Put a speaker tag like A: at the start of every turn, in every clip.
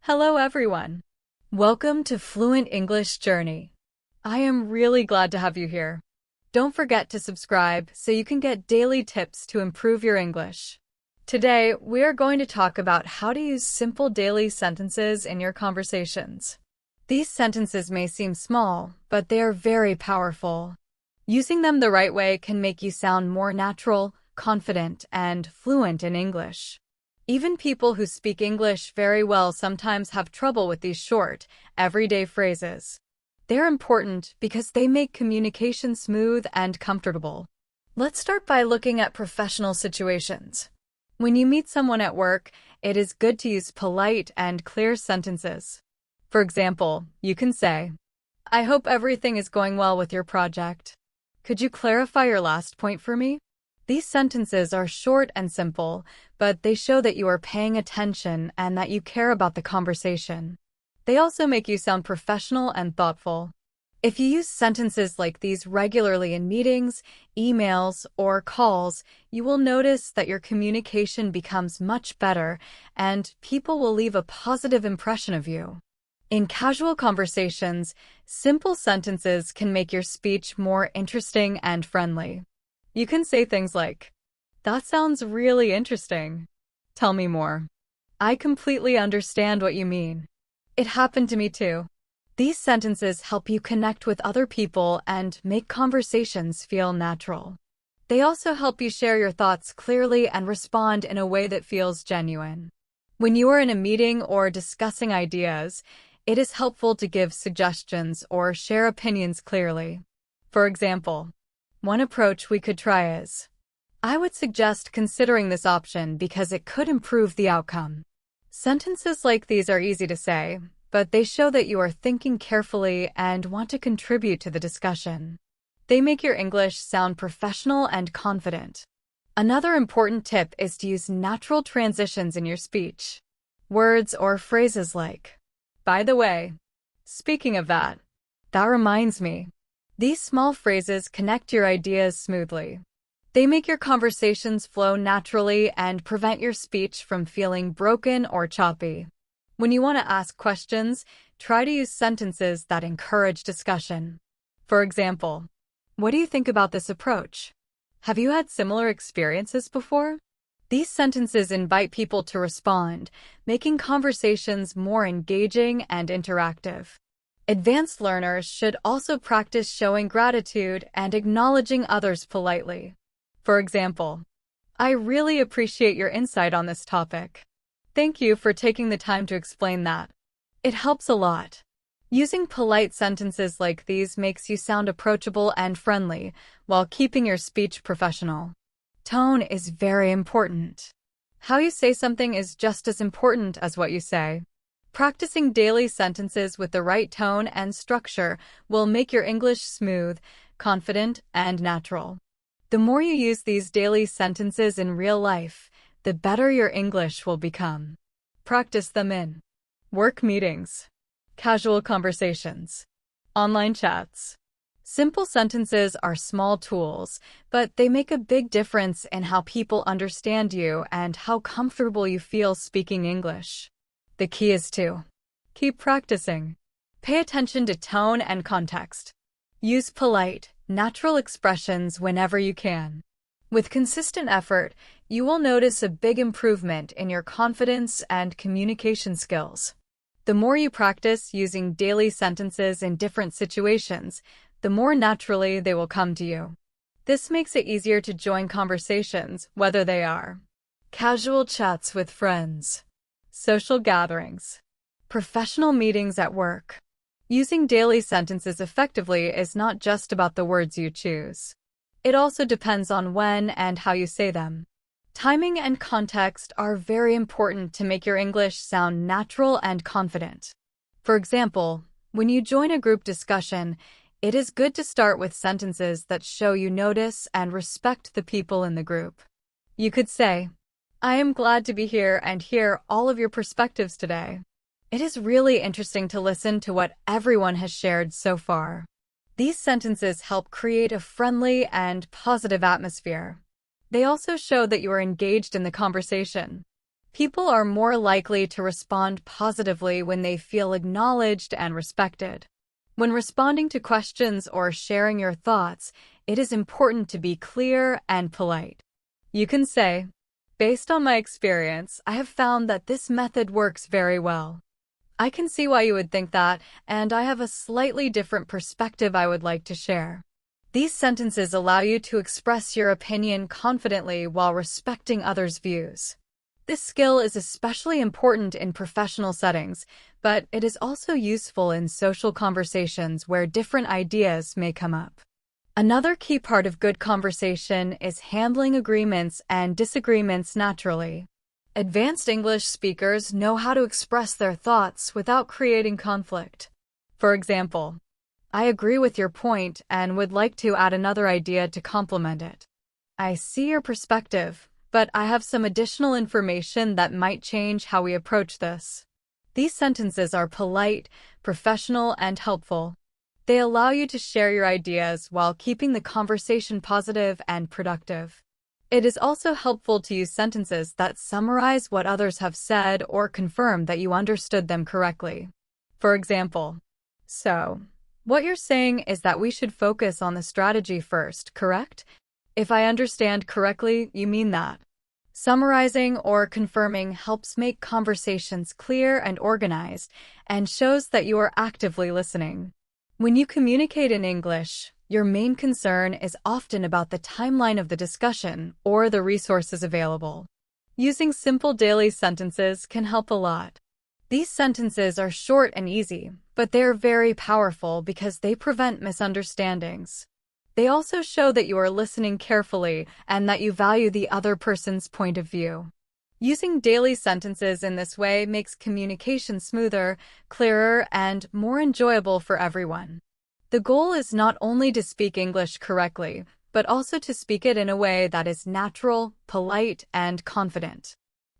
A: Hello everyone. Welcome to Fluent English Journey. I am really glad to have you here. Don't forget to subscribe so you can get daily tips to improve your English. Today, we are going to talk about how to use simple daily sentences in your conversations. These sentences may seem small, but they are very powerful. Using them the right way can make you sound more natural, confident, and fluent in English. Even people who speak English very well sometimes have trouble with these short, everyday phrases. They're important because they make communication smooth and comfortable. Let's start by looking at professional situations. When you meet someone at work, it is good to use polite and clear sentences. For example, you can say, "I hope everything is going well with your project. Could you clarify your last point for me?" These sentences are short and simple, but they show that you are paying attention and that you care about the conversation. They also make you sound professional and thoughtful. If you use sentences like these regularly in meetings, emails, or calls, you will notice that your communication becomes much better and people will leave a positive impression of you. In casual conversations, simple sentences can make your speech more interesting and friendly. You can say things like, "That sounds really interesting. Tell me more. I completely understand what you mean. It happened to me too." These sentences help you connect with other people and make conversations feel natural. They also help you share your thoughts clearly and respond in a way that feels genuine. When you are in a meeting or discussing ideas, it is helpful to give suggestions or share opinions clearly. For example, one approach we could try is, "I would suggest considering this option because it could improve the outcome." Sentences like these are easy to say, but they show that you are thinking carefully and want to contribute to the discussion. They make your English sound professional and confident. Another important tip is to use natural transitions in your speech. Words or phrases like, "By the way, speaking of that reminds me." These small phrases connect your ideas smoothly. They make your conversations flow naturally and prevent your speech from feeling broken or choppy. When you want to ask questions, try to use sentences that encourage discussion. For example, "What do you think about this approach? Have you had similar experiences before?" These sentences invite people to respond, making conversations more engaging and interactive. Advanced learners should also practice showing gratitude and acknowledging others politely. For example, "I really appreciate your insight on this topic. Thank you for taking the time to explain that." It helps a lot. Using polite sentences like these makes you sound approachable and friendly while keeping your speech professional. Tone is very important. How you say something is just as important as what you say. Practicing daily sentences with the right tone and structure will make your English smooth, confident, and natural. The more you use these daily sentences in real life, the better your English will become. Practice them in work meetings, casual conversations, online chats. Simple sentences are small tools, but they make a big difference in how people understand you and how comfortable you feel speaking English. The key is to keep practicing. Pay attention to tone and context. Use polite, natural expressions whenever you can. With consistent effort, you will notice a big improvement in your confidence and communication skills. The more you practice using daily sentences in different situations, the more naturally they will come to you. This makes it easier to join conversations, whether they are casual chats with friends, social gatherings, professional meetings at work. Using daily sentences effectively is not just about the words you choose. It also depends on when and how you say them. Timing and context are very important to make your English sound natural and confident. For example, when you join a group discussion, it is good to start with sentences that show you notice and respect the people in the group. You could say, "I am glad to be here and hear all of your perspectives today. It is really interesting to listen to what everyone has shared so far." These sentences help create a friendly and positive atmosphere. They also show that you are engaged in the conversation. People are more likely to respond positively when they feel acknowledged and respected. When responding to questions or sharing your thoughts, it is important to be clear and polite. You can say, "Based on my experience, I have found that this method works very well. I can see why you would think that, and I have a slightly different perspective I would like to share." These sentences allow you to express your opinion confidently while respecting others' views. This skill is especially important in professional settings, but it is also useful in social conversations where different ideas may come up. Another key part of good conversation is handling agreements and disagreements naturally. Advanced English speakers know how to express their thoughts without creating conflict. For example, "I agree with your point and would like to add another idea to complement it. I see your perspective, but I have some additional information that might change how we approach this." These sentences are polite, professional, and helpful. They allow you to share your ideas while keeping the conversation positive and productive. It is also helpful to use sentences that summarize what others have said or confirm that you understood them correctly. For example, "So, what you're saying is that we should focus on the strategy first, correct? If I understand correctly, you mean that." Summarizing or confirming helps make conversations clear and organized and shows that you are actively listening. When you communicate in English, your main concern is often about the timeline of the discussion or the resources available. Using simple daily sentences can help a lot. These sentences are short and easy, but they are very powerful because they prevent misunderstandings. They also show that you are listening carefully and that you value the other person's point of view. Using daily sentences in this way makes communication smoother, clearer, and more enjoyable for everyone. The goal is not only to speak English correctly, but also to speak it in a way that is natural, polite, and confident.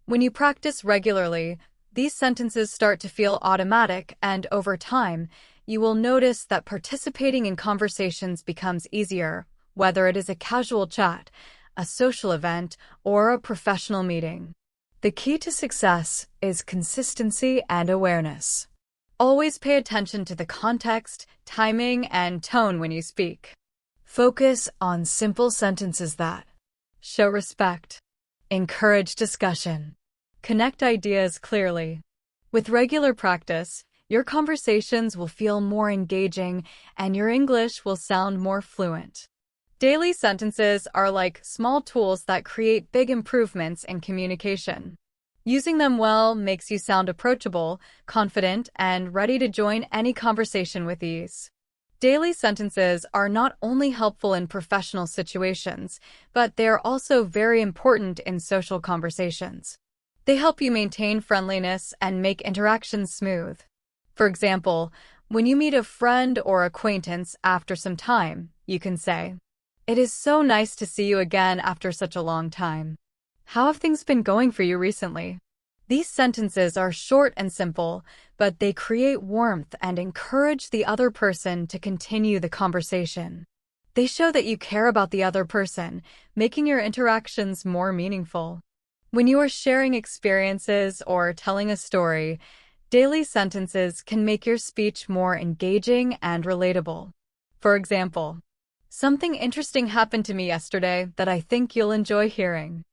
A: When you practice regularly, these sentences start to feel automatic, and over time, you will notice that participating in conversations becomes easier, whether it is a casual chat, a social event, or a professional meeting. The key to success is consistency and awareness. Always pay attention to the context, timing, and tone when you speak. Focus on simple sentences that show respect, encourage discussion, connect ideas clearly. With regular practice, your conversations will feel more engaging and your English will sound more fluent. Daily sentences are like small tools that create big improvements in communication. Using them well makes you sound approachable, confident, and ready to join any conversation with ease. Daily sentences are not only helpful in professional situations, but they are also very important in social conversations. They help you maintain friendliness and make interactions smooth. For example, when you meet a friend or acquaintance after some time, you can say, "It is so nice to see you again after such a long time. How have things been going for you recently?" These sentences are short and simple, but they create warmth and encourage the other person to continue the conversation. They show that you care about the other person, making your interactions more meaningful. When you are sharing experiences or telling a story, daily sentences can make your speech more engaging and relatable. For example, "Something interesting happened to me yesterday that I think you'll enjoy hearing.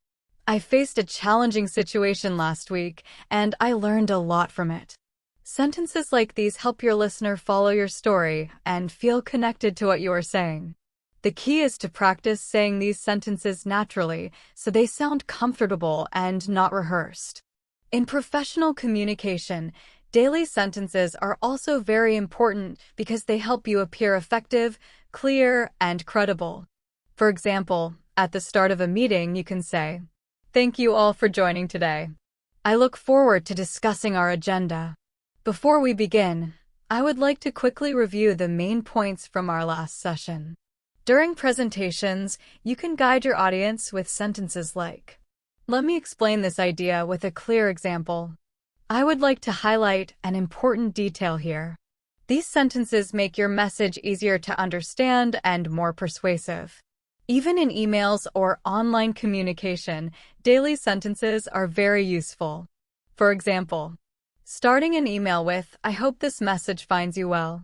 A: I faced a challenging situation last week, and I learned a lot from it." Sentences like these help your listener follow your story and feel connected to what you are saying. The key is to practice saying these sentences naturally so they sound comfortable and not rehearsed. In professional communication, daily sentences are also very important because they help you appear effective, clear, and credible. For example, at the start of a meeting, you can say, "Thank you all for joining today. I look forward to discussing our agenda. Before we begin, I would like to quickly review the main points from our last session." During presentations, you can guide your audience with sentences like, "Let me explain this idea with a clear example. I would like to highlight an important detail here." These sentences make your message easier to understand and more persuasive. Even in emails or online communication, daily sentences are very useful. For example, starting an email with, "I hope this message finds you well."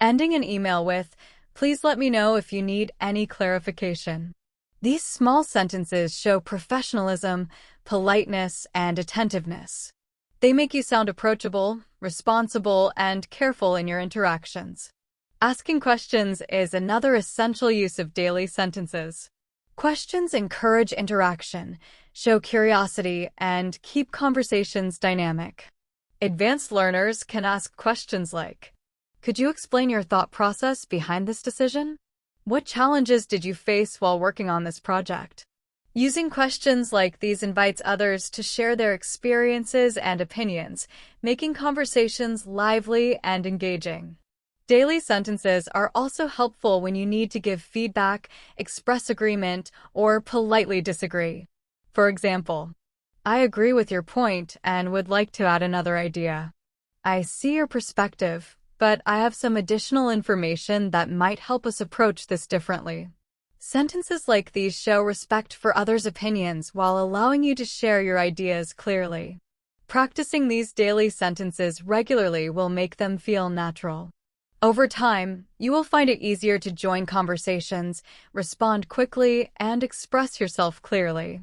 A: Ending an email with, "Please let me know if you need any clarification." These small sentences show professionalism, politeness, and attentiveness. They make you sound approachable, responsible, and careful in your interactions. Asking questions is another essential use of daily sentences. Questions encourage interaction, show curiosity, and keep conversations dynamic. Advanced learners can ask questions like, "Could you explain your thought process behind this decision? What challenges did you face while working on this project?" Using questions like these invites others to share their experiences and opinions, making conversations lively and engaging. Daily sentences are also helpful when you need to give feedback, express agreement, or politely disagree. For example, "I agree with your point and would like to add another idea. I see your perspective, but I have some additional information that might help us approach this differently." Sentences like these show respect for others' opinions while allowing you to share your ideas clearly. Practicing these daily sentences regularly will make them feel natural. Over time, you will find it easier to join conversations, respond quickly, and express yourself clearly.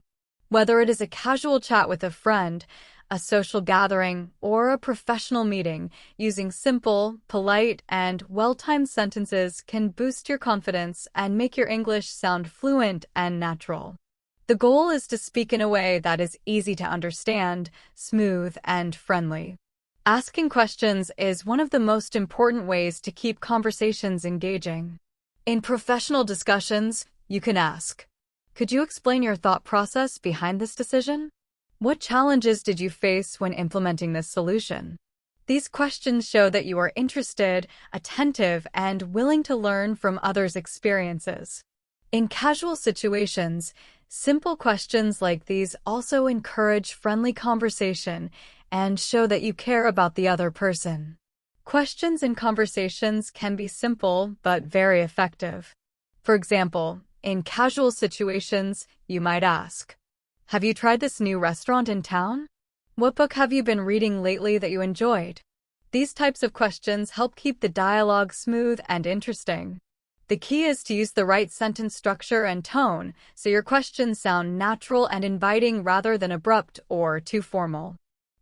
A: Whether it is a casual chat with a friend, a social gathering, or a professional meeting, using simple, polite, and well-timed sentences can boost your confidence and make your English sound fluent and natural. The goal is to speak in a way that is easy to understand, smooth, and friendly. Asking questions is one of the most important ways to keep conversations engaging. In professional discussions, you can ask, "Could you explain your thought process behind this decision? What challenges did you face when implementing this solution?" These questions show that you are interested, attentive, and willing to learn from others' experiences. In casual situations, simple questions like these also encourage friendly conversation and show that you care about the other person. Questions in conversations can be simple but very effective. For example, in casual situations, you might ask, "Have you tried this new restaurant in town? What book have you been reading lately that you enjoyed?" These types of questions help keep the dialogue smooth and interesting. The key is to use the right sentence structure and tone so your questions sound natural and inviting rather than abrupt or too formal.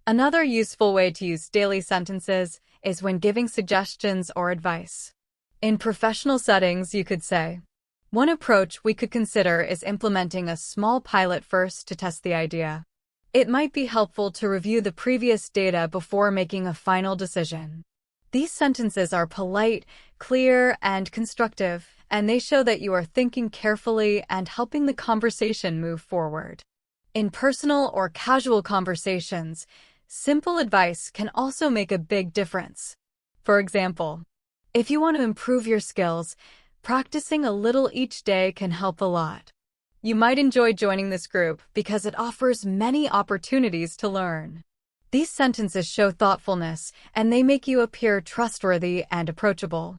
A: Another useful way to use daily sentences is when giving suggestions or advice. In professional settings, you could say, "One approach we could consider is implementing a small pilot first to test the idea. It might be helpful to review the previous data before making a final decision." These sentences are polite, clear, and constructive, and they show that you are thinking carefully and helping the conversation move forward. In personal or casual conversations, simple advice can also make a big difference. For example, if you want to improve your skills, practicing a little each day can help a lot. You might enjoy joining this group because it offers many opportunities to learn. These sentences show thoughtfulness, and they make you appear trustworthy and approachable.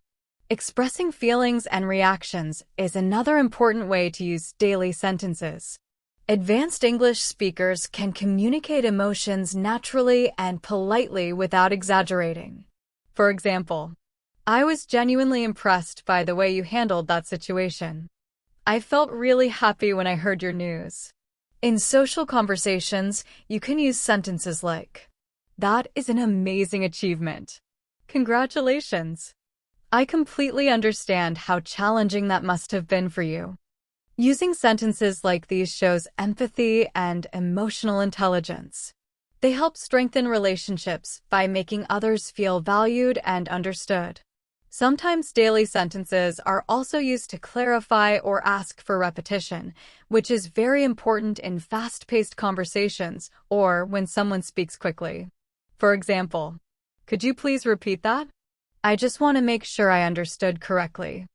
A: Expressing feelings and reactions is another important way to use daily sentences. Advanced English speakers can communicate emotions naturally and politely without exaggerating. For example, "I was genuinely impressed by the way you handled that situation. I felt really happy when I heard your news." In social conversations, you can use sentences like, "That is an amazing achievement. Congratulations. I completely understand how challenging that must have been for you." Using sentences like these shows empathy and emotional intelligence. They help strengthen relationships by making others feel valued and understood. Sometimes daily sentences are also used to clarify or ask for repetition, which is very important in fast-paced conversations or when someone speaks quickly. For example, "Could you please repeat that? I just want to make sure I understood correctly.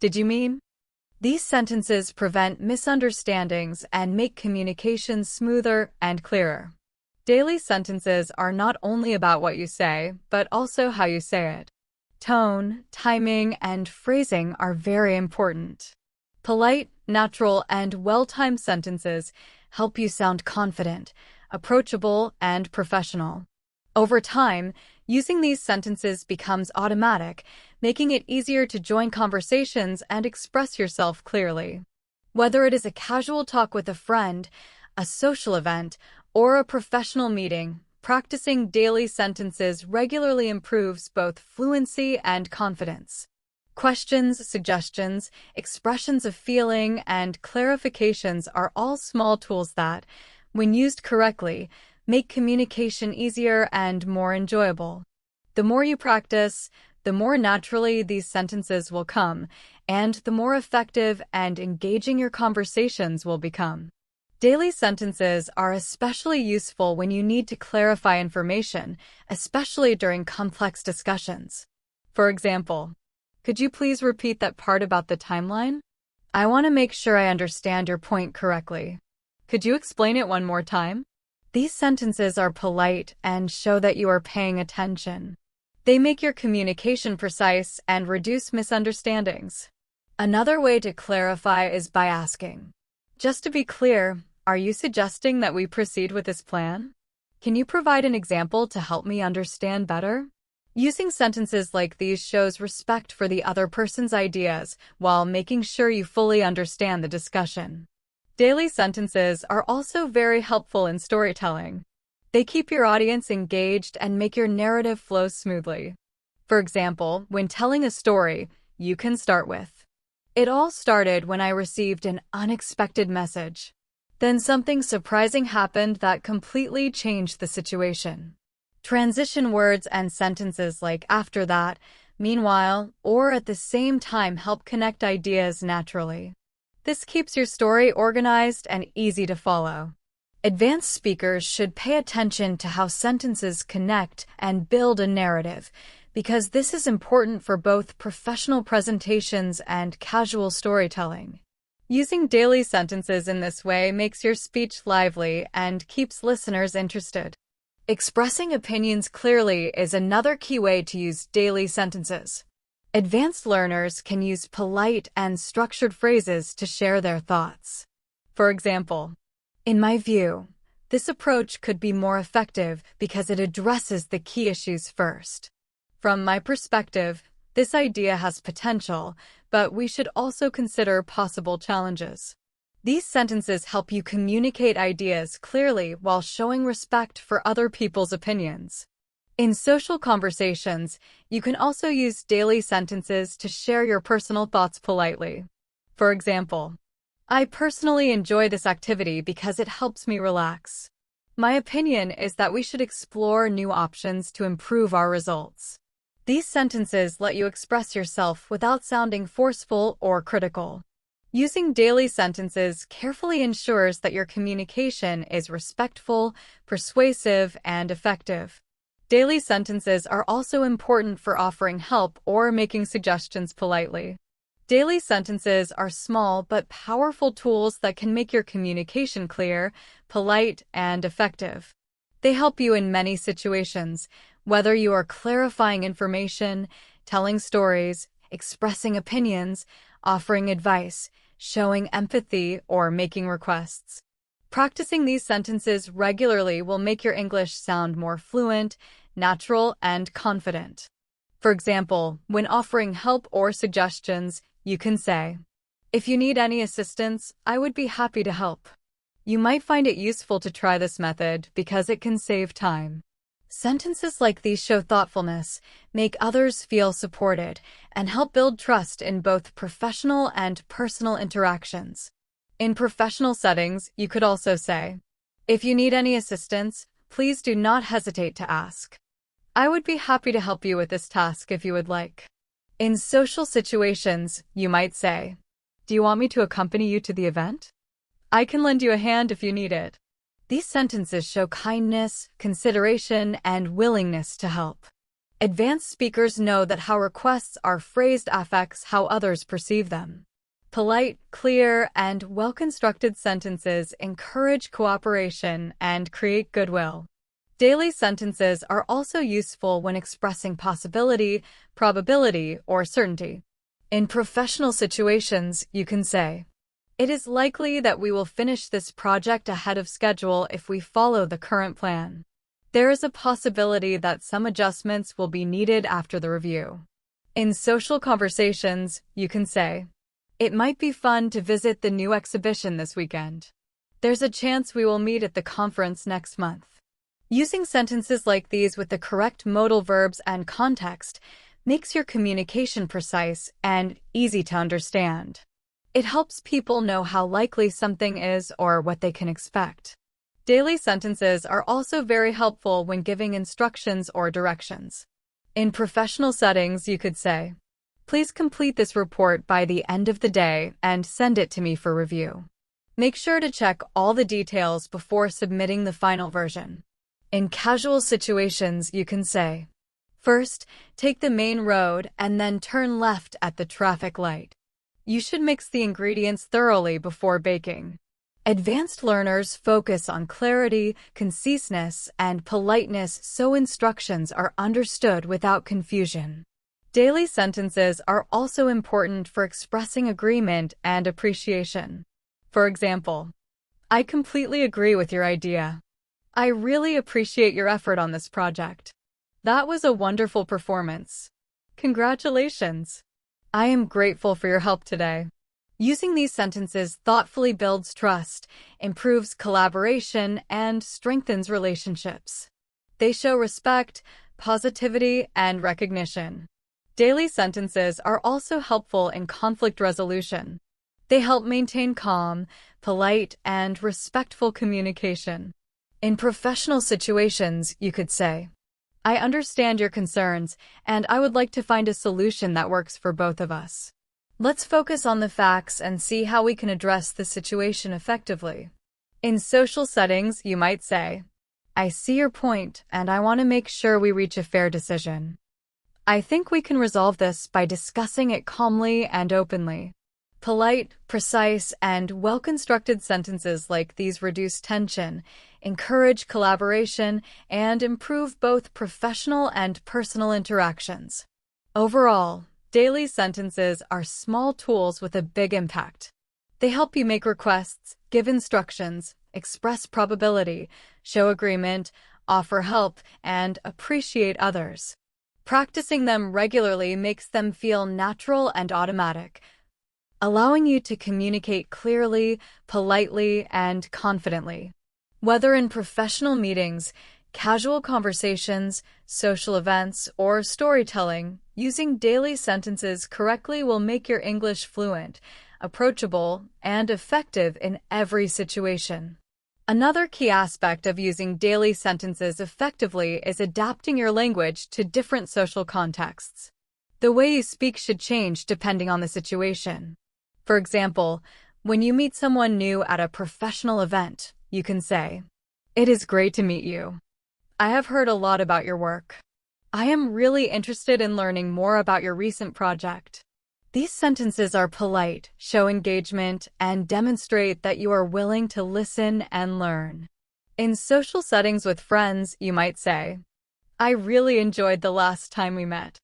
A: Did you mean?" These sentences prevent misunderstandings and make communication smoother and clearer. Daily sentences are not only about what you say, but also how you say it. Tone, timing, and phrasing are very important. Polite, natural, and well-timed sentences help you sound confident, approachable, and professional. Over time, using these sentences becomes automatic, making it easier to join conversations and express yourself clearly. Whether it is a casual talk with a friend, a social event, or a professional meeting, practicing daily sentences regularly improves both fluency and confidence. Questions, suggestions, expressions of feeling, and clarifications are all small tools that, when used correctly, make communication easier and more enjoyable. The more you practice, the more naturally these sentences will come, and the more effective and engaging your conversations will become. Daily sentences are especially useful when you need to clarify information, especially during complex discussions. For example, could you please repeat that part about the timeline? I want to make sure I understand your point correctly. Could you explain it one more time? These sentences are polite and show that you are paying attention. They make your communication precise and reduce misunderstandings. Another way to clarify is by asking, just to be clear, are you suggesting that we proceed with this plan? Can you provide an example to help me understand better? Using sentences like these shows respect for the other person's ideas while making sure you fully understand the discussion. Daily sentences are also very helpful in storytelling. They keep your audience engaged and make your narrative flow smoothly. For example, when telling a story, you can start with, "It all started when I received an unexpected message. Then something surprising happened that completely changed the situation." Transition words and sentences like "after that," "meanwhile," or "at the same time" help connect ideas naturally. This keeps your story organized and easy to follow. Advanced speakers should pay attention to how sentences connect and build a narrative, because this is important for both professional presentations and casual storytelling. Using daily sentences in this way makes your speech lively and keeps listeners interested. Expressing opinions clearly is another key way to use daily sentences. Advanced learners can use polite and structured phrases to share their thoughts. For example, "In my view, this approach could be more effective because it addresses the key issues first. From my perspective, this idea has potential, but we should also consider possible challenges." These sentences help you communicate ideas clearly while showing respect for other people's opinions. In social conversations, you can also use daily sentences to share your personal thoughts politely. For example, "I personally enjoy this activity because it helps me relax. My opinion is that we should explore new options to improve our results." These sentences let you express yourself without sounding forceful or critical. Using daily sentences carefully ensures that your communication is respectful, persuasive, and effective. Daily sentences are also important for offering help or making suggestions politely. Daily sentences are small but powerful tools that can make your communication clear, polite, and effective. They help you in many situations, whether you are clarifying information, telling stories, expressing opinions, offering advice, showing empathy, or making requests. Practicing these sentences regularly will make your English sound more fluent, natural, and confident. For example, when offering help or suggestions, you can say, "If you need any assistance, I would be happy to help." You might find it useful to try this method because it can save time. Sentences like these show thoughtfulness, make others feel supported, and help build trust in both professional and personal interactions. In professional settings, you could also say, "If you need any assistance, please do not hesitate to ask. I would be happy to help you with this task if you would like." In social situations, you might say, "Do you want me to accompany you to the event? I can lend you a hand if you need it." These sentences show kindness, consideration, and willingness to help. Advanced speakers know that how requests are phrased affects how others perceive them. Polite, clear, and well-constructed sentences encourage cooperation and create goodwill. Daily sentences are also useful when expressing possibility, probability, or certainty. In professional situations, you can say, "It is likely that we will finish this project ahead of schedule if we follow the current plan. There is a possibility that some adjustments will be needed after the review." In social conversations, you can say, "It might be fun to visit the new exhibition this weekend. There's a chance we will meet at the conference next month." Using sentences like these with the correct modal verbs and context makes your communication precise and easy to understand. It helps people know how likely something is or what they can expect. Daily sentences are also very helpful when giving instructions or directions. In professional settings, you could say, "Please complete this report by the end of the day and send it to me for review." Make sure to check all the details before submitting the final version. In casual situations, you can say, "First, take the main road and then turn left at the traffic light." You should mix the ingredients thoroughly before baking. Advanced learners focus on clarity, conciseness, and politeness so instructions are understood without confusion. Daily sentences are also important for expressing agreement and appreciation. For example, "I completely agree with your idea. I really appreciate your effort on this project. That was a wonderful performance. Congratulations. I am grateful for your help today." Using these sentences thoughtfully builds trust, improves collaboration, and strengthens relationships. They show respect, positivity, and recognition. Daily sentences are also helpful in conflict resolution. They help maintain calm, polite, and respectful communication. In professional situations, you could say, "I understand your concerns, and I would like to find a solution that works for both of us. Let's focus on the facts and see how we can address the situation effectively." In social settings, you might say, "I see your point, and I want to make sure we reach a fair decision. I think we can resolve this by discussing it calmly and openly." Polite, precise, and well-constructed sentences like these reduce tension, encourage collaboration, and improve both professional and personal interactions. Overall, daily sentences are small tools with a big impact. They help you make requests, give instructions, express probability, show agreement, offer help, and appreciate others. Practicing them regularly makes them feel natural and automatic, allowing you to communicate clearly, politely, and confidently. Whether in professional meetings, casual conversations, social events, or storytelling, using daily sentences correctly will make your English fluent, approachable, and effective in every situation. Another key aspect of using daily sentences effectively is adapting your language to different social contexts. The way you speak should change depending on the situation. For example, when you meet someone new at a professional event, you can say, "It is great to meet you. I have heard a lot about your work. I am really interested in learning more about your recent project." These sentences are polite, show engagement, and demonstrate that you are willing to listen and learn. In social settings with friends, you might say, "I really enjoyed the last time we met.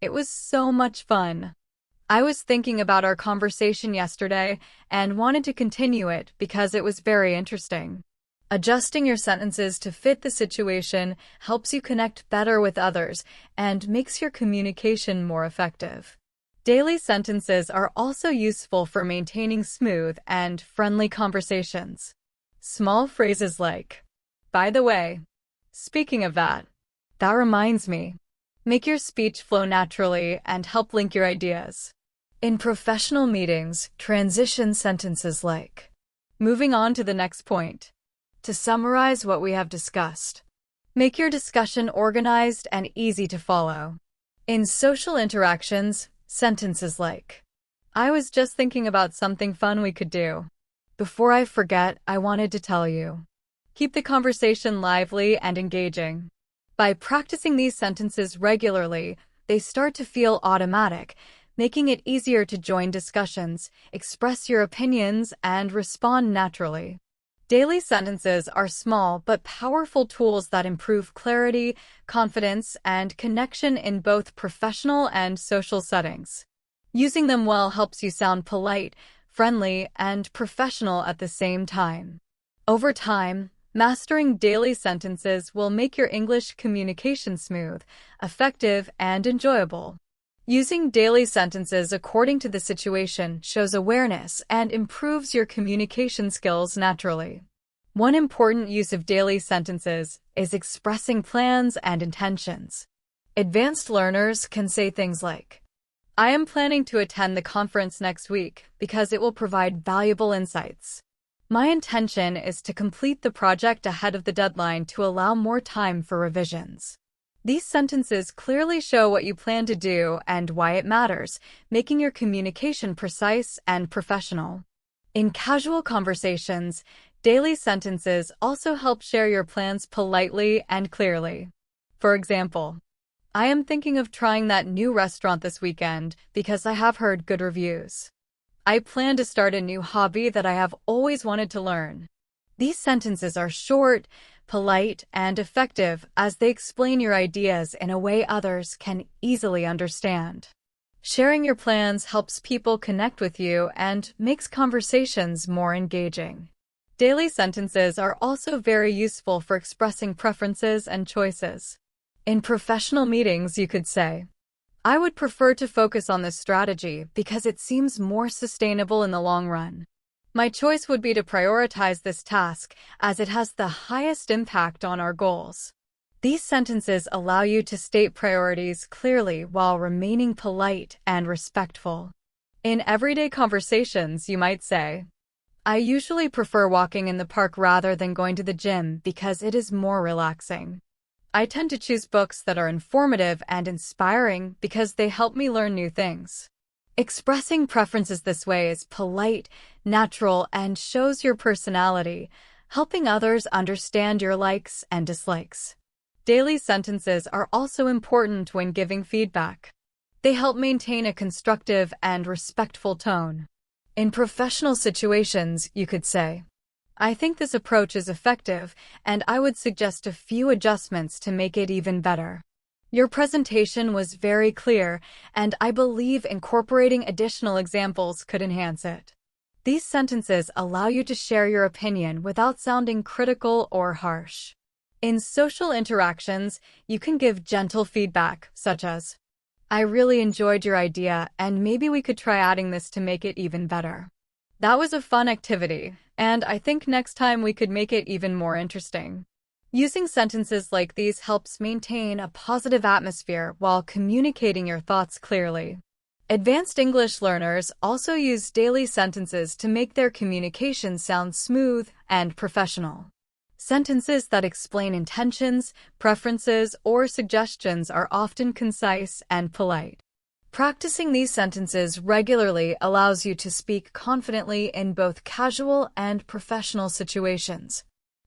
A: It was so much fun. I was thinking about our conversation yesterday and wanted to continue it because it was very interesting." Adjusting your sentences to fit the situation helps you connect better with others and makes your communication more effective. Daily sentences are also useful for maintaining smooth and friendly conversations. Small phrases like, "By the way, speaking of that reminds me," make your speech flow naturally and help link your ideas. In professional meetings, transition sentences like, "Moving on to the next point. To summarize what we have discussed." Make your discussion organized and easy to follow. In social interactions, sentences like, "I was just thinking about something fun we could do. Before I forget, I wanted to tell you." Keep the conversation lively and engaging. By practicing these sentences regularly, they start to feel automatic, making it easier to join discussions, express your opinions, and respond naturally. Daily sentences are small but powerful tools that improve clarity, confidence, and connection in both professional and social settings. Using them well helps you sound polite, friendly, and professional at the same time. Over time, mastering daily sentences will make your English communication smooth, effective, and enjoyable. Using daily sentences according to the situation shows awareness and improves your communication skills naturally. One important use of daily sentences is expressing plans and intentions. Advanced learners can say things like, "I am planning to attend the conference next week because it will provide valuable insights. My intention is to complete the project ahead of the deadline to allow more time for revisions." These sentences clearly show what you plan to do and why it matters, making your communication precise and professional. In casual conversations, daily sentences also help share your plans politely and clearly. For example, "I am thinking of trying that new restaurant this weekend because I have heard good reviews. I plan to start a new hobby that I have always wanted to learn." These sentences are short, polite, and effective as they explain your ideas in a way others can easily understand. Sharing your plans helps people connect with you and makes conversations more engaging. Daily sentences are also very useful for expressing preferences and choices. In professional meetings, you could say, "I would prefer to focus on this strategy because it seems more sustainable in the long run. My choice would be to prioritize this task as it has the highest impact on our goals." These sentences allow you to state priorities clearly while remaining polite and respectful. In everyday conversations, you might say, "I usually prefer walking in the park rather than going to the gym because it is more relaxing. I tend to choose books that are informative and inspiring because they help me learn new things." Expressing preferences this way is polite, natural, and shows your personality, helping others understand your likes and dislikes. Daily sentences are also important when giving feedback. They help maintain a constructive and respectful tone. In professional situations, you could say, "I think this approach is effective, and I would suggest a few adjustments to make it even better. Your presentation was very clear, and I believe incorporating additional examples could enhance it." These sentences allow you to share your opinion without sounding critical or harsh. In social interactions, you can give gentle feedback, such as, "I really enjoyed your idea, and maybe we could try adding this to make it even better. That was a fun activity, and I think next time we could make it even more interesting." Using sentences like these helps maintain a positive atmosphere while communicating your thoughts clearly. Advanced English learners also use daily sentences to make their communication sound smooth and professional. Sentences that explain intentions, preferences, or suggestions are often concise and polite. Practicing these sentences regularly allows you to speak confidently in both casual and professional situations.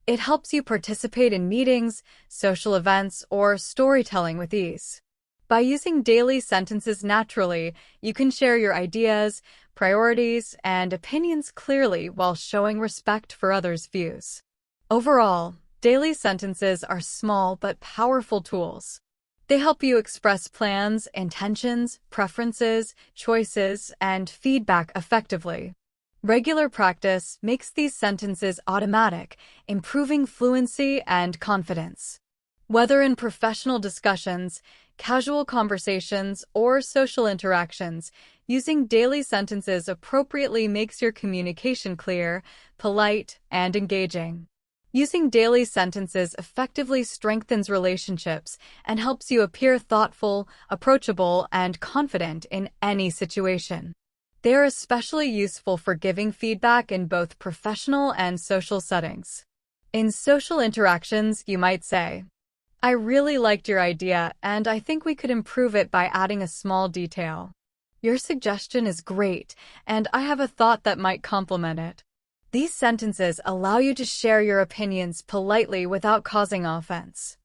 A: It helps you participate in meetings, social events, or storytelling with ease. By using daily sentences naturally, you can share your ideas, priorities, and opinions clearly while showing respect for others' views. Overall, daily sentences are small but powerful tools. They help you express plans, intentions, preferences, choices, and feedback effectively. Regular practice makes these sentences automatic, improving fluency and confidence. Whether in professional discussions, casual conversations, or social interactions, using daily sentences appropriately makes your communication clear, polite, and engaging. Using daily sentences effectively strengthens relationships and helps you appear thoughtful, approachable, and confident in any situation. They are especially useful for giving feedback in both professional and social settings. In social interactions, you might say, "I really liked your idea, and I think we could improve it by adding a small detail. Your suggestion is great, and I have a thought that might complement it." These sentences allow you to share your opinions politely without causing offense.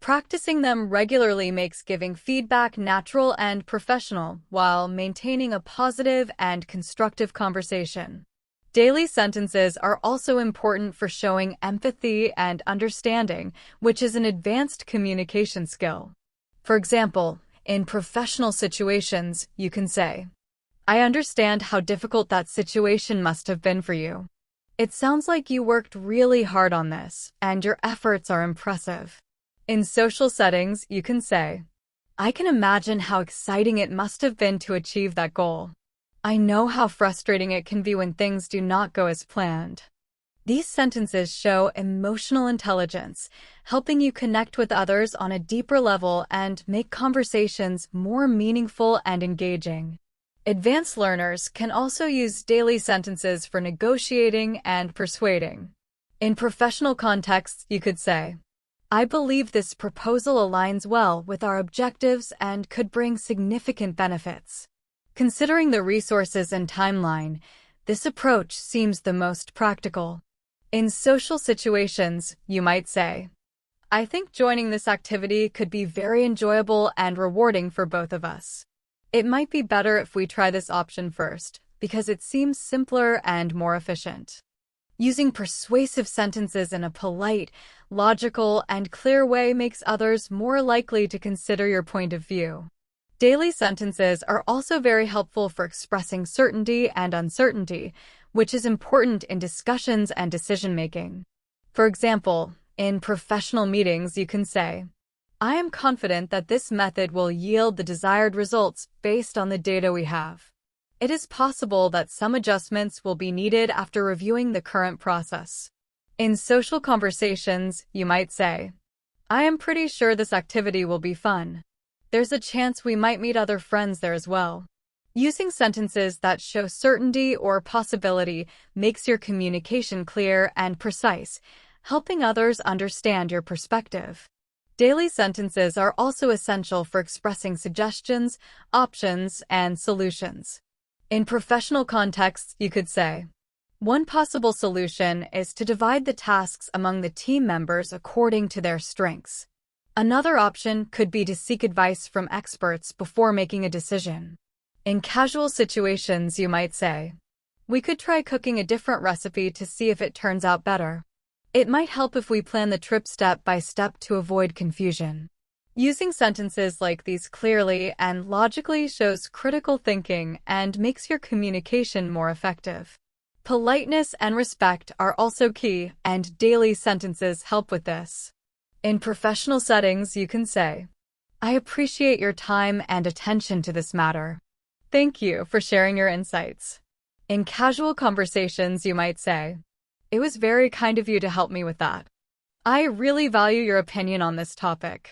A: Practicing them regularly makes giving feedback natural and professional while maintaining a positive and constructive conversation. Daily sentences are also important for showing empathy and understanding, which is an advanced communication skill. For example, in professional situations, you can say, I understand how difficult that situation must have been for you. It sounds like you worked really hard on this, and your efforts are impressive. In social settings, you can say, I can imagine how exciting it must have been to achieve that goal. I know how frustrating it can be when things do not go as planned. These sentences show emotional intelligence, helping you connect with others on a deeper level and make conversations more meaningful and engaging. Advanced learners can also use daily sentences for negotiating and persuading. In professional contexts, you could say, I believe this proposal aligns well with our objectives and could bring significant benefits. Considering the resources and timeline, this approach seems the most practical. In social situations, you might say, I think joining this activity could be very enjoyable and rewarding for both of us. It might be better if we try this option first, because it seems simpler and more efficient. Using persuasive sentences in a polite, logical, and clear way makes others more likely to consider your point of view. Daily sentences are also very helpful for expressing certainty and uncertainty, which is important in discussions and decision-making. For example, in professional meetings, you can say, I am confident that this method will yield the desired results based on the data we have. It is possible that some adjustments will be needed after reviewing the current process. In social conversations, you might say, I am pretty sure this activity will be fun. There's a chance we might meet other friends there as well. Using sentences that show certainty or possibility makes your communication clear and precise, helping others understand your perspective. Daily sentences are also essential for expressing suggestions, options, and solutions. In professional contexts, you could say, one possible solution is to divide the tasks among the team members according to their strengths. Another option could be to seek advice from experts before making a decision. In casual situations, you might say, we could try cooking a different recipe to see if it turns out better. It might help if we plan the trip step by step to avoid confusion. Using sentences like these clearly and logically shows critical thinking and makes your communication more effective. Politeness and respect are also key, and daily sentences help with this. In professional settings, you can say, I appreciate your time and attention to this matter. Thank you for sharing your insights. In casual conversations, you might say, it was very kind of you to help me with that. I really value your opinion on this topic.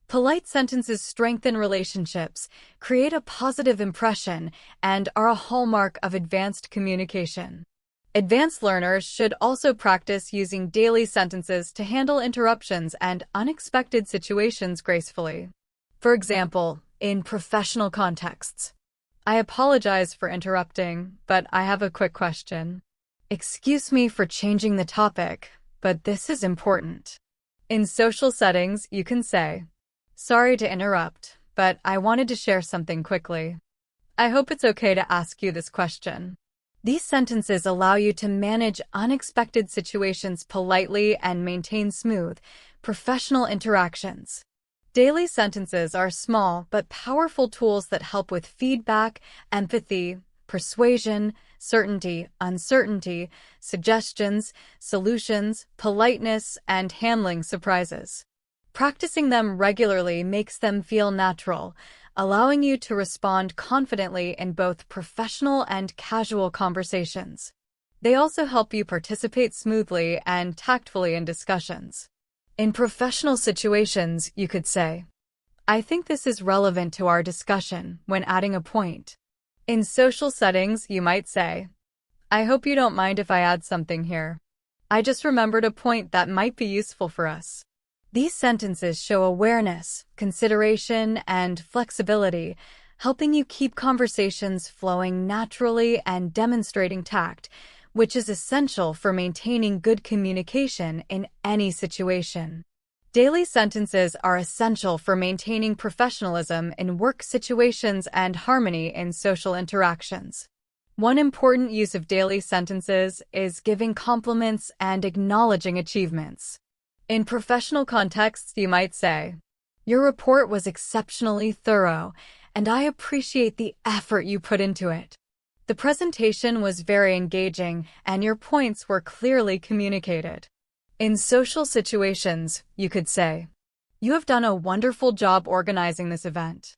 A: Polite sentences strengthen relationships, create a positive impression, and are a hallmark of advanced communication. Advanced learners should also practice using daily sentences to handle interruptions and unexpected situations gracefully. For example, in professional contexts, I apologize for interrupting, but I have a quick question. Excuse me for changing the topic, but this is important. In social settings, you can say, sorry to interrupt, but I wanted to share something quickly. I hope it's okay to ask you this question. These sentences allow you to manage unexpected situations politely and maintain smooth, professional interactions. Daily sentences are small but powerful tools that help with feedback, empathy, persuasion, certainty, uncertainty, suggestions, solutions, politeness, and handling surprises. Practicing them regularly makes them feel natural, allowing you to respond confidently in both professional and casual conversations. They also help you participate smoothly and tactfully in discussions. In professional situations, you could say, I think this is relevant to our discussion when adding a point. In social settings, you might say, I hope you don't mind if I add something here. I just remembered a point that might be useful for us. These sentences show awareness, consideration, and flexibility, helping you keep conversations flowing naturally and demonstrating tact, which is essential for maintaining good communication in any situation. Daily sentences are essential for maintaining professionalism in work situations and harmony in social interactions. One important use of daily sentences is giving compliments and acknowledging achievements. In professional contexts, you might say, your report was exceptionally thorough, and I appreciate the effort you put into it. The presentation was very engaging, and your points were clearly communicated. In social situations, you could say, "You have done a wonderful job organizing this event.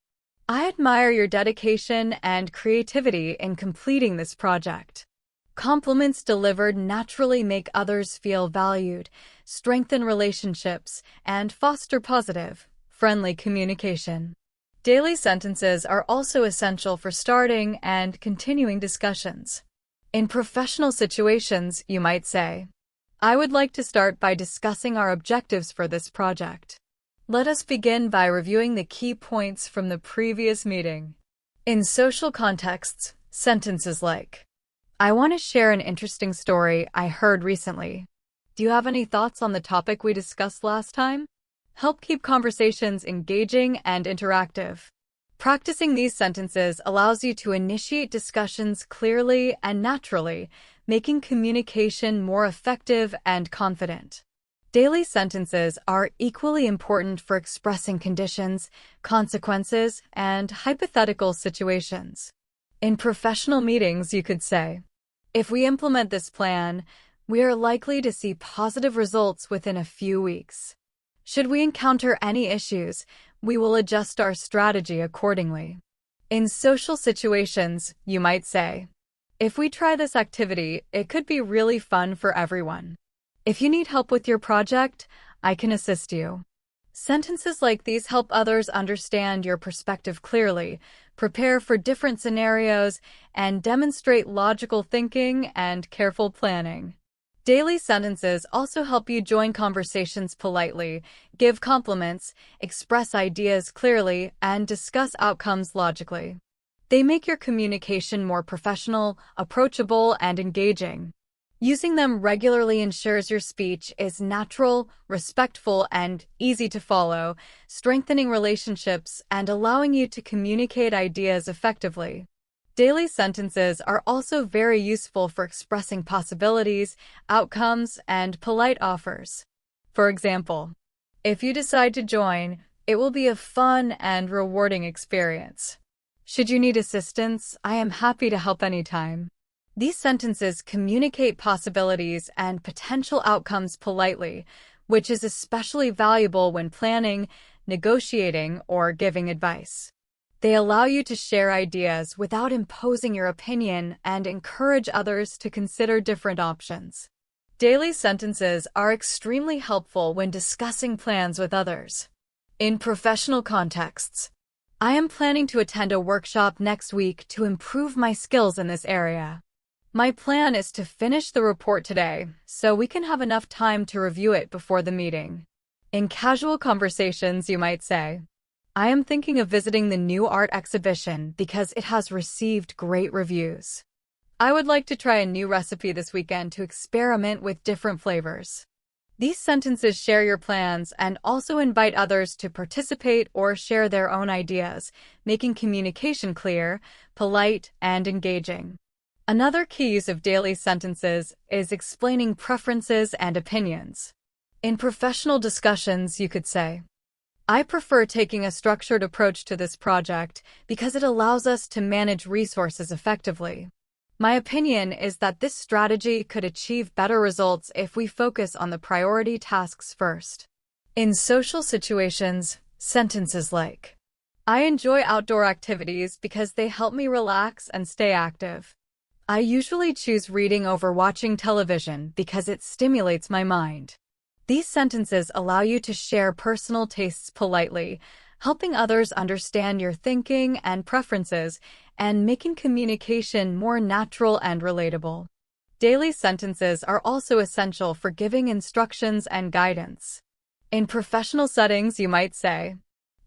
A: I admire your dedication and creativity in completing this project." Compliments delivered naturally make others feel valued, strengthen relationships, and foster positive, friendly communication. Daily sentences are also essential for starting and continuing discussions. In professional situations, you might say, "I would like to start by discussing our objectives for this project. Let us begin by reviewing the key points from the previous meeting." In social contexts, sentences like, "I want to share an interesting story I heard recently. Do you have any thoughts on the topic we discussed last time?" help keep conversations engaging and interactive. Practicing these sentences allows you to initiate discussions clearly and naturally, making communication more effective and confident. Daily sentences are equally important for expressing conditions, consequences, and hypothetical situations. In professional meetings, you could say, "If we implement this plan, we are likely to see positive results within a few weeks. Should we encounter any issues, we will adjust our strategy accordingly." In social situations, you might say, "If we try this activity, it could be really fun for everyone. If you need help with your project, I can assist you." Sentences like these help others understand your perspective clearly, prepare for different scenarios, and demonstrate logical thinking and careful planning. Daily sentences also help you join conversations politely, give compliments, express ideas clearly, and discuss outcomes logically. They make your communication more professional, approachable, and engaging. Using them regularly ensures your speech is natural, respectful, and easy to follow, strengthening relationships and allowing you to communicate ideas effectively. Daily sentences are also very useful for expressing possibilities, outcomes, and polite offers. For example, if you decide to join, it will be a fun and rewarding experience. Should you need assistance, I am happy to help anytime. These sentences communicate possibilities and potential outcomes politely, which is especially valuable when planning, negotiating, or giving advice. They allow you to share ideas without imposing your opinion and encourage others to consider different options. Daily sentences are extremely helpful when discussing plans with others. In professional contexts, I am planning to attend a workshop next week to improve my skills in this area. My plan is to finish the report today, so we can have enough time to review it before the meeting. In casual conversations, you might say, "I am thinking of visiting the new art exhibition because it has received great reviews. I would like to try a new recipe this weekend to experiment with different flavors." These sentences share your plans and also invite others to participate or share their own ideas, making communication clear, polite, and engaging. Another key use of daily sentences is explaining preferences and opinions. In professional discussions, you could say, "I prefer taking a structured approach to this project because it allows us to manage resources effectively. My opinion is that this strategy could achieve better results if we focus on the priority tasks first." In social situations, sentences like, "I enjoy outdoor activities because they help me relax and stay active. I usually choose reading over watching television because it stimulates my mind." These sentences allow you to share personal tastes politely, helping others understand your thinking and preferences and making communication more natural and relatable. Daily sentences are also essential for giving instructions and guidance. In professional settings, you might say,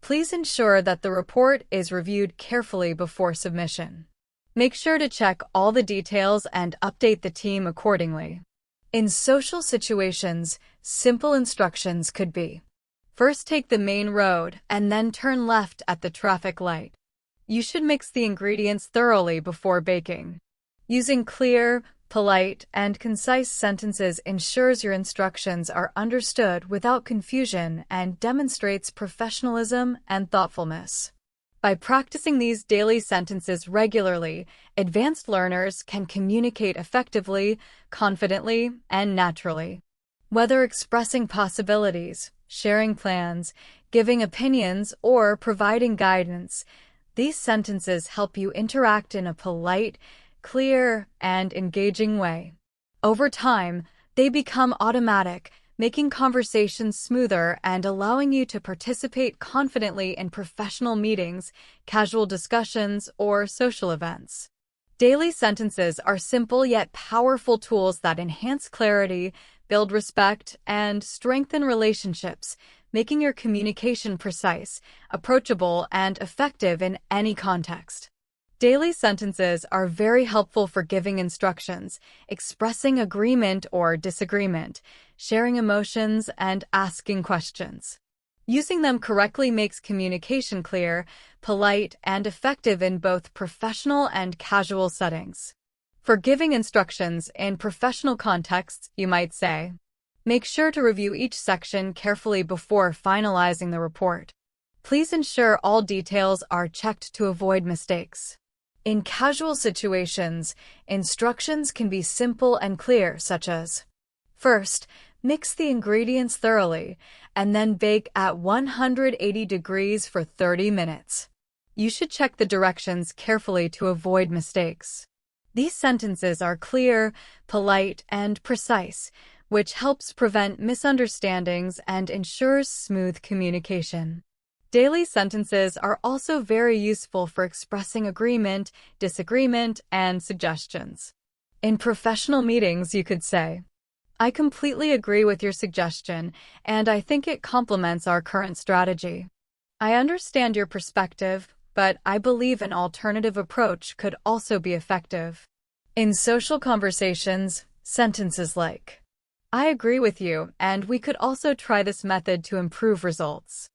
A: "Please ensure that the report is reviewed carefully before submission. Make sure to check all the details and update the team accordingly." In social situations, simple instructions could be, "First take the main road and then turn left at the traffic light. You should mix the ingredients thoroughly before baking." Using clear, polite, and concise sentences ensures your instructions are understood without confusion and demonstrates professionalism and thoughtfulness. By practicing these daily sentences regularly, advanced learners can communicate effectively, confidently, and naturally. Whether expressing possibilities, sharing plans, giving opinions, or providing guidance, these sentences help you interact in a polite, clear, and engaging way. Over time, they become automatic, making conversations smoother and allowing you to participate confidently in professional meetings, casual discussions, or social events. Daily sentences are simple yet powerful tools that enhance clarity, build respect, and strengthen relationships, making your communication precise, approachable, and effective in any context. Daily sentences are very helpful for giving instructions, expressing agreement or disagreement, sharing emotions, and asking questions. Using them correctly makes communication clear, polite, and effective in both professional and casual settings. For giving instructions in professional contexts, you might say, make sure to review each section carefully before finalizing the report. Please ensure all details are checked to avoid mistakes. In casual situations, instructions can be simple and clear, such as, first, mix the ingredients thoroughly, and then bake at 180 degrees for 30 minutes. You should check the directions carefully to avoid mistakes. These sentences are clear, polite, and precise, which helps prevent misunderstandings and ensures smooth communication. Daily sentences are also very useful for expressing agreement, disagreement, and suggestions. In professional meetings, you could say, I completely agree with your suggestion, and I think it complements our current strategy. I understand your perspective, but I believe an alternative approach could also be effective. In social conversations, sentences like, I agree with you, and we could also try this method to improve results.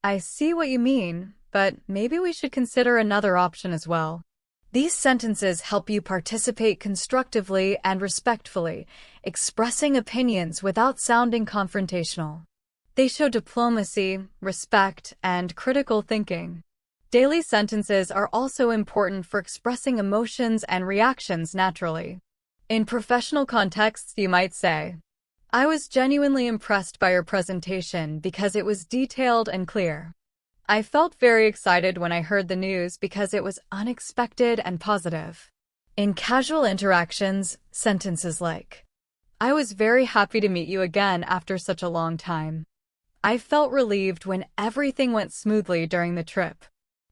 A: I see what you mean, but maybe we should consider another option as well. These sentences help you participate constructively and respectfully, expressing opinions without sounding confrontational. They show diplomacy, respect, and critical thinking. Daily sentences are also important for expressing emotions and reactions naturally. In professional contexts, you might say, I was genuinely impressed by your presentation because it was detailed and clear. I felt very excited when I heard the news because it was unexpected and positive. In casual interactions, sentences like, I was very happy to meet you again after such a long time. I felt relieved when everything went smoothly during the trip.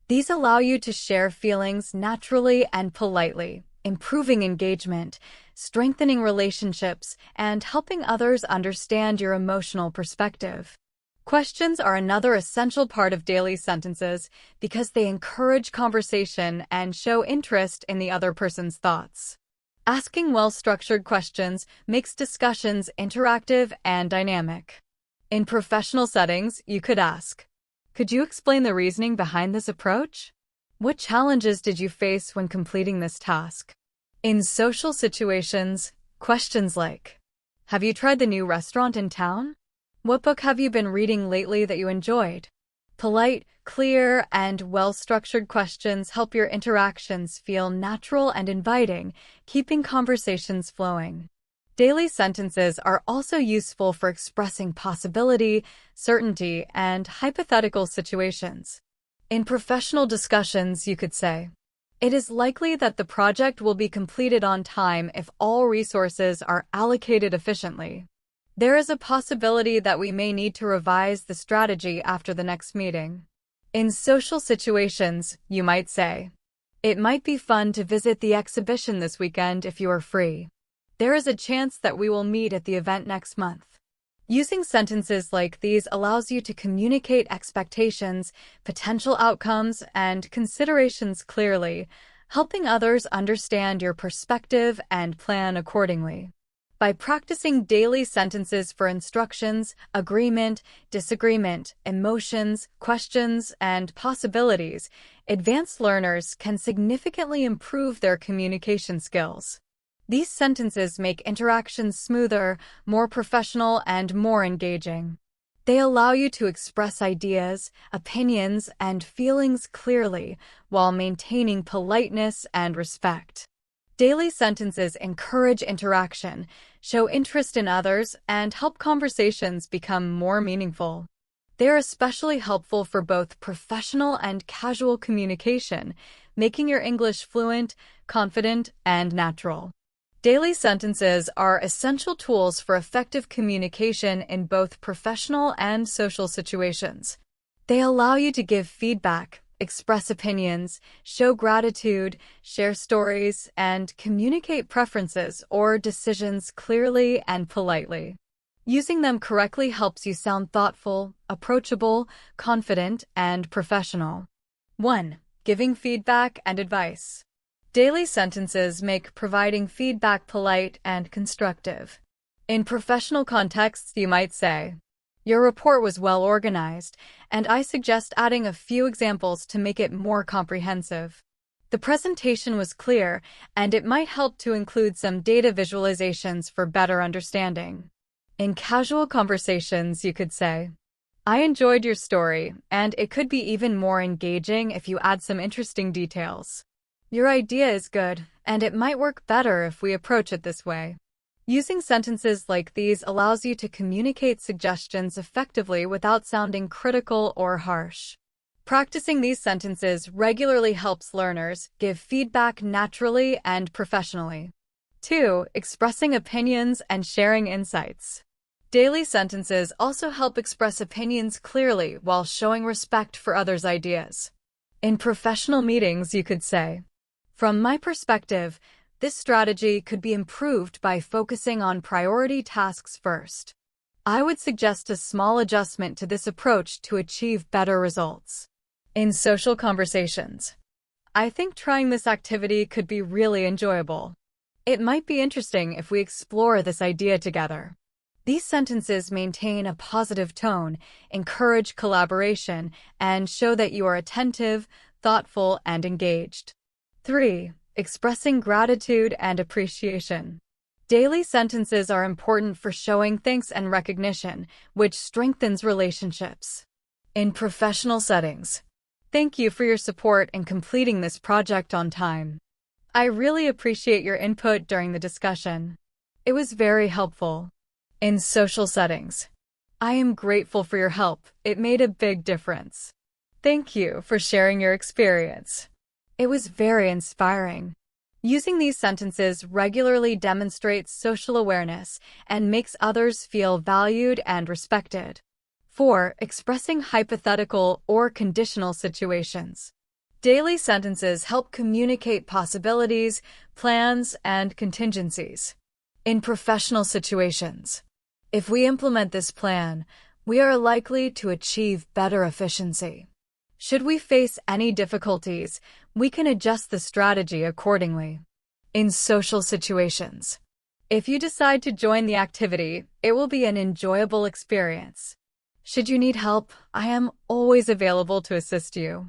A: These allow you to share feelings naturally and politely, improving engagement, strengthening relationships, and helping others understand your emotional perspective. Questions are another essential part of daily sentences because they encourage conversation and show interest in the other person's thoughts. Asking well-structured questions makes discussions interactive and dynamic. In professional settings, you could ask, could you explain the reasoning behind this approach? What challenges did you face when completing this task? In social situations, questions like, have you tried the new restaurant in town? What book have you been reading lately that you enjoyed? Polite, clear, and well-structured questions help your interactions feel natural and inviting, keeping conversations flowing. Daily sentences are also useful for expressing possibility, certainty, and hypothetical situations. In professional discussions, you could say, it is likely that the project will be completed on time if all resources are allocated efficiently. There is a possibility that we may need to revise the strategy after the next meeting. In social situations, you might say, it might be fun to visit the exhibition this weekend if you are free. There is a chance that we will meet at the event next month. Using sentences like these allows you to communicate expectations, potential outcomes, and considerations clearly, helping others understand your perspective and plan accordingly. By practicing daily sentences for instructions, agreement, disagreement, emotions, questions, and possibilities, advanced learners can significantly improve their communication skills. These sentences make interactions smoother, more professional, and more engaging. They allow you to express ideas, opinions, and feelings clearly while maintaining politeness and respect. Daily sentences encourage interaction, show interest in others, and help conversations become more meaningful. They are especially helpful for both professional and casual communication, making your English fluent, confident, and natural. Daily sentences are essential tools for effective communication in both professional and social situations. They allow you to give feedback, express opinions, show gratitude, share stories, and communicate preferences or decisions clearly and politely. Using them correctly helps you sound thoughtful, approachable, confident, and professional. 1. Giving feedback and advice. Daily sentences make providing feedback polite and constructive. In professional contexts, you might say, "Your report was well organized, and I suggest adding a few examples to make it more comprehensive. The presentation was clear, and it might help to include some data visualizations for better understanding." In casual conversations, you could say, "I enjoyed your story, and it could be even more engaging if you add some interesting details. Your idea is good, and it might work better if we approach it this way." Using sentences like these allows you to communicate suggestions effectively without sounding critical or harsh. Practicing these sentences regularly helps learners give feedback naturally and professionally. 2. Expressing opinions and sharing insights. Daily sentences also help express opinions clearly while showing respect for others' ideas. In professional meetings, you could say, "From my perspective, this strategy could be improved by focusing on priority tasks first. I would suggest a small adjustment to this approach to achieve better results." In social conversations, "I think trying this activity could be really enjoyable. It might be interesting if we explore this idea together." These sentences maintain a positive tone, encourage collaboration, and show that you are attentive, thoughtful, and engaged. 3. Expressing gratitude and appreciation. Daily sentences are important for showing thanks and recognition, which strengthens relationships. In professional settings, "Thank you for your support in completing this project on time. I really appreciate your input during the discussion. It was very helpful." In social settings, "I am grateful for your help. It made a big difference. Thank you for sharing your experience. It was very inspiring." Using these sentences regularly demonstrates social awareness and makes others feel valued and respected. 4. Expressing hypothetical or conditional situations. Daily sentences help communicate possibilities, plans, and contingencies. In professional situations, "If we implement this plan, we are likely to achieve better efficiency. Should we face any difficulties, we can adjust the strategy accordingly." In social situations, "If you decide to join the activity, it will be an enjoyable experience. Should you need help, I am always available to assist you."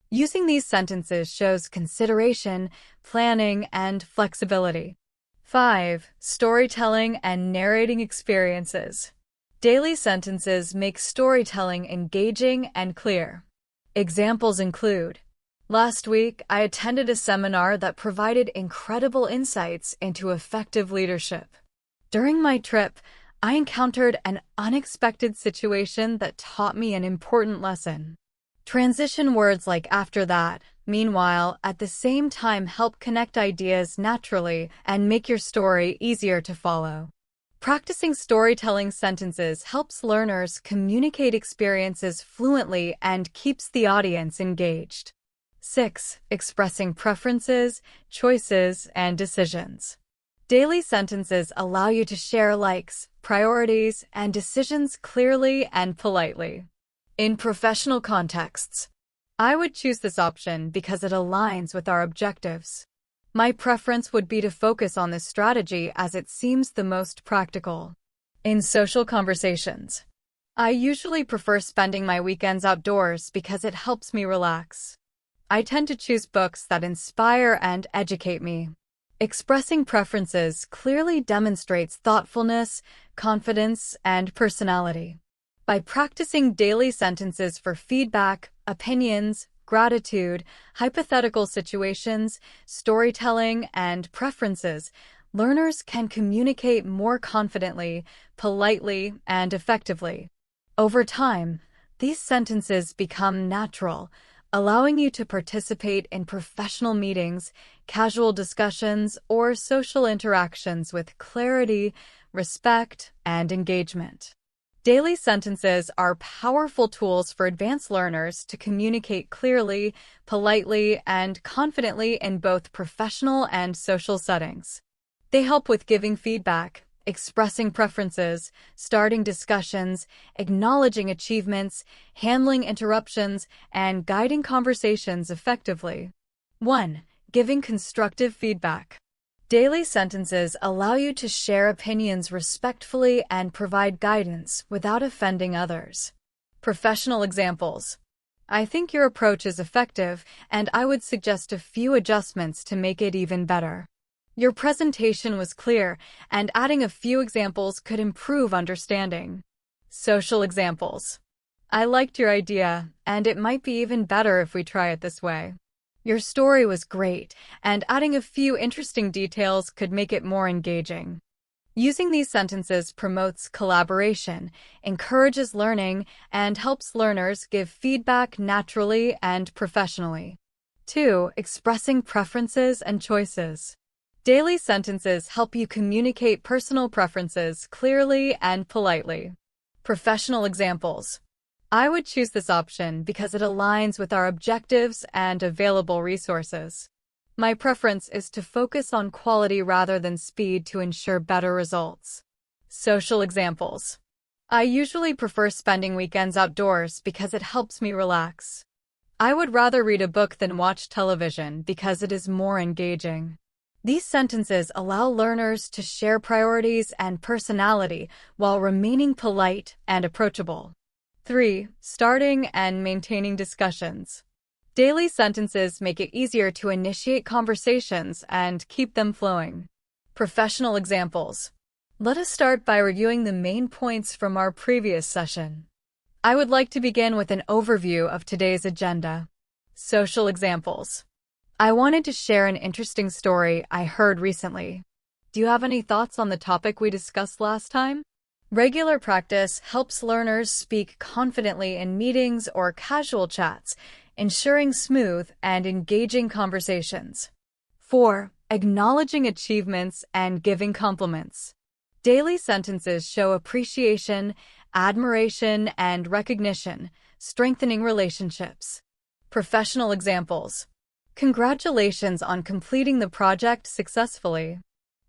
A: Using these sentences shows consideration, planning, and flexibility. 5. Storytelling and narrating experiences. Daily sentences make storytelling engaging and clear. Examples include, "Last week, I attended a seminar that provided incredible insights into effective leadership. During my trip, I encountered an unexpected situation that taught me an important lesson." Transition words like "after that," "meanwhile," at the same time help connect ideas naturally and make your story easier to follow. Practicing storytelling sentences helps learners communicate experiences fluently and keeps the audience engaged. 6. Expressing preferences, choices, and decisions. Daily sentences allow you to share likes, priorities, and decisions clearly and politely. In professional contexts, "I would choose this option because it aligns with our objectives. My preference would be to focus on this strategy as it seems the most practical." In social conversations, "I usually prefer spending my weekends outdoors because it helps me relax. I tend to choose books that inspire and educate me." Expressing preferences clearly demonstrates thoughtfulness, confidence, and personality. By practicing daily sentences for feedback, opinions, gratitude, hypothetical situations, storytelling, and preferences, learners can communicate more confidently, politely, and effectively. Over time, these sentences become natural, allowing you to participate in professional meetings, casual discussions, or social interactions with clarity, respect, and engagement. Daily sentences are powerful tools for advanced learners to communicate clearly, politely, and confidently in both professional and social settings. They help with giving feedback, expressing preferences, starting discussions, acknowledging achievements, handling interruptions, and guiding conversations effectively. 1. Giving constructive feedback. Daily sentences allow you to share opinions respectfully and provide guidance without offending others. Professional examples. I think your approach is effective, and I would suggest a few adjustments to make it even better. Your presentation was clear, and adding a few examples could improve understanding. Social examples. I liked your idea, and it might be even better if we try it this way. Your story was great, and adding a few interesting details could make it more engaging. Using these sentences promotes collaboration, encourages learning, and helps learners give feedback naturally and professionally. 2. Expressing preferences and choices. Daily sentences help you communicate personal preferences clearly and politely. Professional examples. I would choose this option because it aligns with our objectives and available resources. My preference is to focus on quality rather than speed to ensure better results. Social examples. I usually prefer spending weekends outdoors because it helps me relax. I would rather read a book than watch television because it is more engaging. These sentences allow learners to share priorities and personality while remaining polite and approachable. 3. Starting and maintaining discussions. Daily sentences make it easier to initiate conversations and keep them flowing. Professional examples. Let us start by reviewing the main points from our previous session. I would like to begin with an overview of today's agenda. Social examples. I wanted to share an interesting story I heard recently. Do you have any thoughts on the topic we discussed last time? Regular practice helps learners speak confidently in meetings or casual chats, ensuring smooth and engaging conversations. 4. Acknowledging achievements and giving compliments. Daily sentences show appreciation, admiration, and recognition, strengthening relationships. Professional examples. Congratulations on completing the project successfully.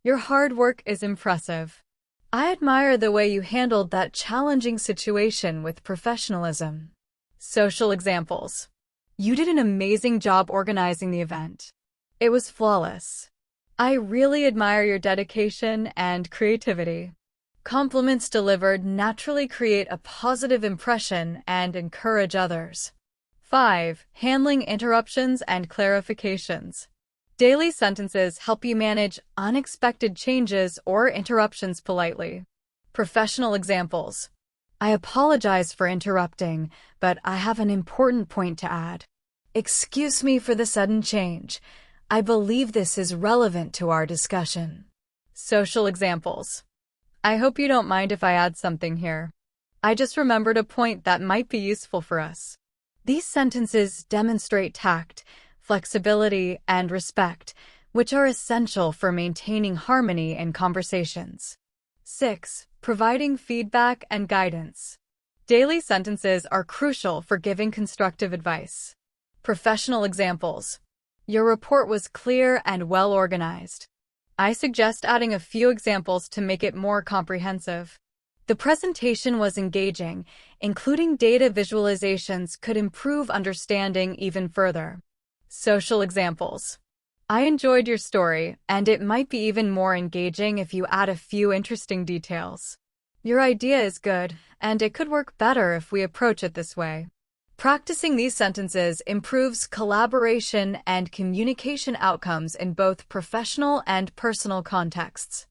A: Your hard work is impressive. I admire the way you handled that challenging situation with professionalism. Social examples. You did an amazing job organizing the event. It was flawless. I really admire your dedication and creativity. Compliments delivered naturally create a positive impression and encourage others. 5. Handling interruptions and clarifications. Daily sentences help you manage unexpected changes or interruptions politely. Professional examples. I apologize for interrupting, but I have an important point to add. Excuse me for the sudden change. I believe this is relevant to our discussion. Social examples. I hope you don't mind if I add something here. I just remembered a point that might be useful for us. These sentences demonstrate tact, flexibility, and respect, which are essential for maintaining harmony in conversations. 6. Providing feedback and guidance. Daily sentences are crucial for giving constructive advice. Professional examples. Your report was clear and well organized. I suggest adding a few examples to make it more comprehensive. The presentation was engaging, including data visualizations could improve understanding even further. Social examples. I enjoyed your story, and it might be even more engaging if you add a few interesting details. Your idea is good, and it could work better if we approach it this way. Practicing these sentences improves collaboration and communication outcomes in both professional and personal contexts.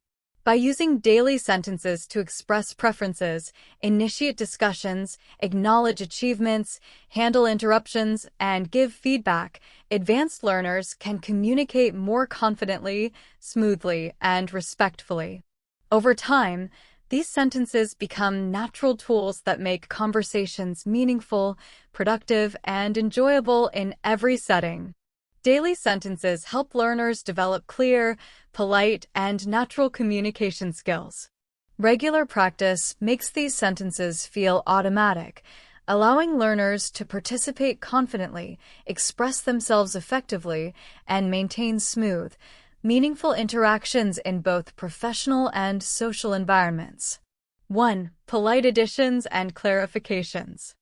A: By using daily sentences to express preferences, initiate discussions, acknowledge achievements, handle interruptions, and give feedback, advanced learners can communicate more confidently, smoothly, and respectfully. Over time, these sentences become natural tools that make conversations meaningful, productive, and enjoyable in every setting. Daily sentences help learners develop clear, polite, and natural communication skills. Regular practice makes these sentences feel automatic, allowing learners to participate confidently, express themselves effectively, and maintain smooth, meaningful interactions in both professional and social environments. 1. Polite additions and clarifications.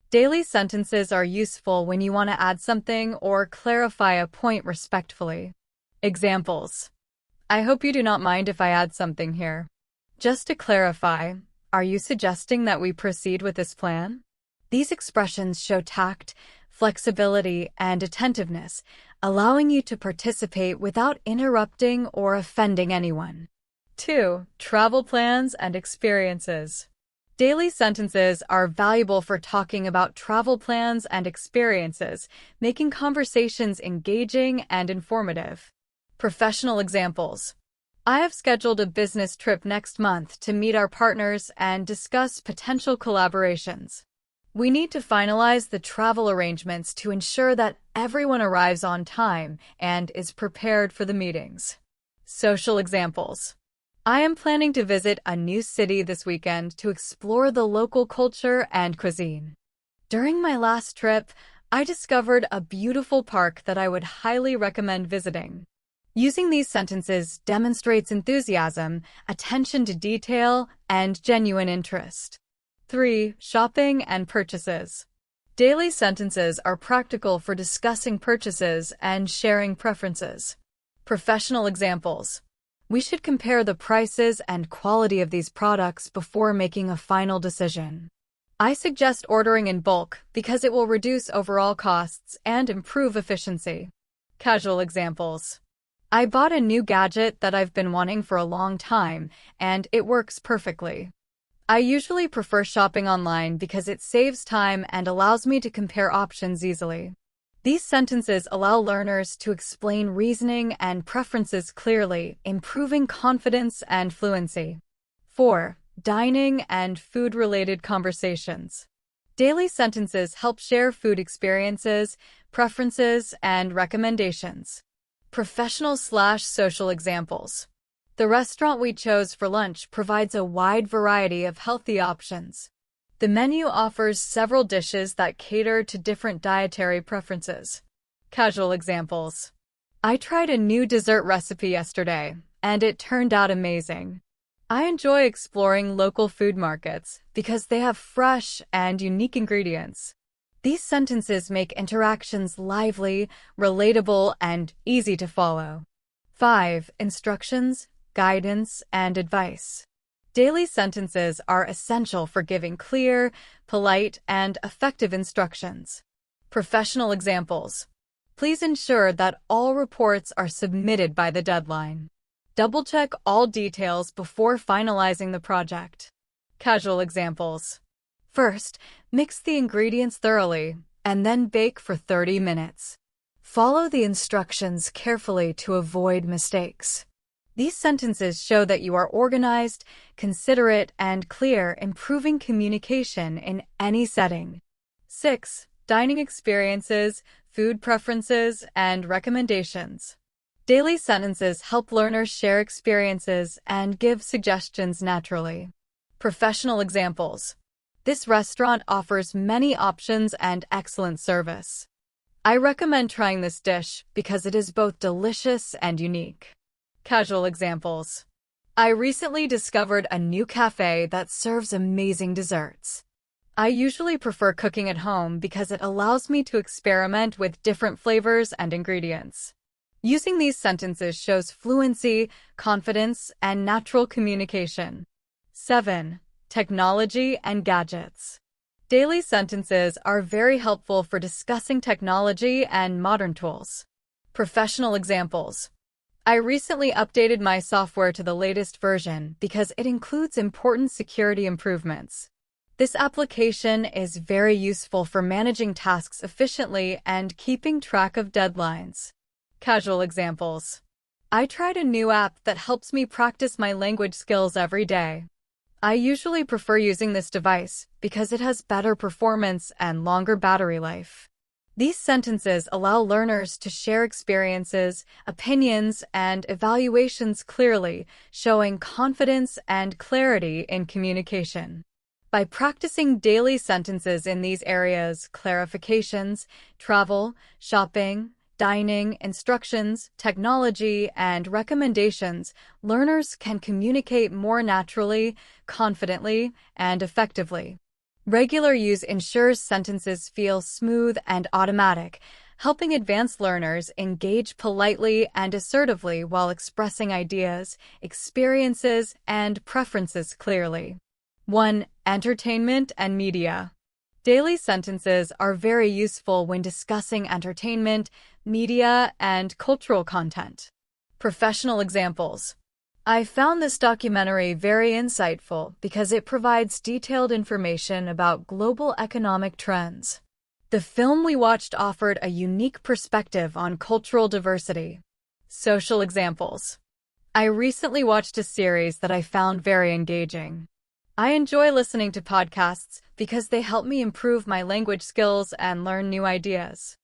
A: Daily sentences are useful when you want to add something or clarify a point respectfully. Examples. I hope you do not mind if I add something here. Just to clarify, are you suggesting that we proceed with this plan? These expressions show tact, flexibility, and attentiveness, allowing you to participate without interrupting or offending anyone. 2. Travel plans and experiences. Daily sentences are valuable for talking about travel plans and experiences, making conversations engaging and informative. Professional examples. I have scheduled a business trip next month to meet our partners and discuss potential collaborations. We need to finalize the travel arrangements to ensure that everyone arrives on time and is prepared for the meetings. Social examples. I am planning to visit a new city this weekend to explore the local culture and cuisine. During my last trip, I discovered a beautiful park that I would highly recommend visiting. Using these sentences demonstrates enthusiasm, attention to detail, and genuine interest. 3. Shopping and purchases. Daily sentences are practical for discussing purchases and sharing preferences. Professional examples. We should compare the prices and quality of these products before making a final decision. I suggest ordering in bulk because it will reduce overall costs and improve efficiency. Casual examples. I bought a new gadget that I've been wanting for a long time, and it works perfectly. I usually prefer shopping online because it saves time and allows me to compare options easily. These sentences allow learners to explain reasoning and preferences clearly, improving confidence and fluency. 4. Dining and food-related conversations. Daily sentences help share food experiences, preferences, and recommendations. Professional/social examples. The restaurant we chose for lunch provides a wide variety of healthy options. The menu offers several dishes that cater to different dietary preferences. Casual examples. I tried a new dessert recipe yesterday, and it turned out amazing. I enjoy exploring local food markets because they have fresh and unique ingredients. These sentences make interactions lively, relatable, and easy to follow. 5. Instructions, guidance, and advice. Daily sentences are essential for giving clear, polite, and effective instructions. Professional examples. Please ensure that all reports are submitted by the deadline. Double-check all details before finalizing the project. Casual examples. First, mix the ingredients thoroughly, and then bake for 30 minutes. Follow the instructions carefully to avoid mistakes. These sentences show that you are organized, considerate, and clear, improving communication in any setting. 6. Dining experiences, food preferences, and recommendations. Daily sentences help learners share experiences and give suggestions naturally. Professional examples. This restaurant offers many options and excellent service. I recommend trying this dish because it is both delicious and unique. Casual examples. I recently discovered a new cafe that serves amazing desserts. I usually prefer cooking at home because it allows me to experiment with different flavors and ingredients. Using these sentences shows fluency, confidence, and natural communication. 7. Technology and gadgets. Daily sentences are very helpful for discussing technology and modern tools. Professional examples. I recently updated my software to the latest version because it includes important security improvements. This application is very useful for managing tasks efficiently and keeping track of deadlines. Casual examples. I tried a new app that helps me practice my language skills every day. I usually prefer using this device because it has better performance and longer battery life. These sentences allow learners to share experiences, opinions, and evaluations clearly, showing confidence and clarity in communication. By practicing daily sentences in these areas, clarifications, travel, shopping, dining, instructions, technology, and recommendations, learners can communicate more naturally, confidently, and effectively. Regular use ensures sentences feel smooth and automatic, helping advanced learners engage politely and assertively while expressing ideas, experiences, and preferences clearly. 1. Entertainment and media. Daily sentences are very useful when discussing entertainment, media, and cultural content. Professional examples. I found this documentary very insightful because it provides detailed information about global economic trends. The film we watched offered a unique perspective on cultural diversity. Social examples. I recently watched a series that I found very engaging. I enjoy listening to podcasts because they help me improve my language skills and learn new ideas.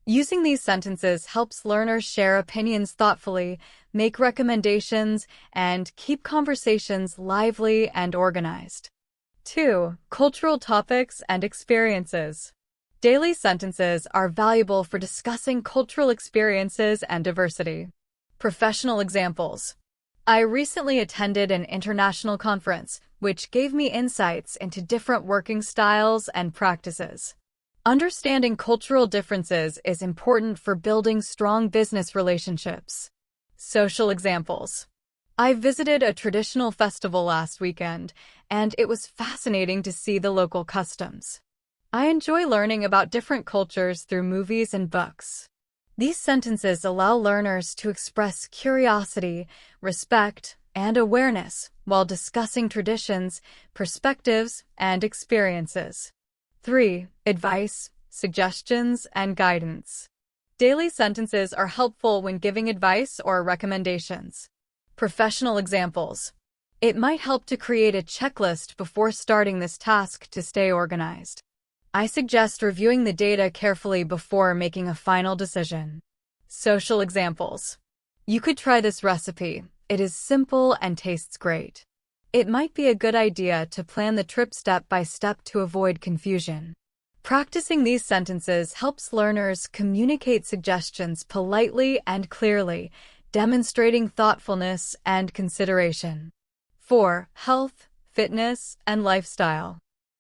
A: Using these sentences helps learners share opinions thoughtfully, make recommendations, and keep conversations lively and organized. 2. Cultural topics and experiences. Daily sentences are valuable for discussing cultural experiences and diversity. Professional examples. I recently attended an international conference, which gave me insights into different working styles and practices. Understanding cultural differences is important for building strong business relationships. Social examples. I visited a traditional festival last weekend, and it was fascinating to see the local customs. I enjoy learning about different cultures through movies and books. These sentences allow learners to express curiosity, respect, and awareness while discussing traditions, perspectives, and experiences. 3. Advice, suggestions, and guidance. Daily sentences are helpful when giving advice or recommendations. Professional examples. It might help to create a checklist before starting this task to stay organized. I suggest reviewing the data carefully before making a final decision. Social examples. You could try this recipe. It is simple and tastes great. It might be a good idea to plan the trip step by step to avoid confusion. Practicing these sentences helps learners communicate suggestions politely and clearly, demonstrating thoughtfulness and consideration. 4. Health, fitness, and lifestyle.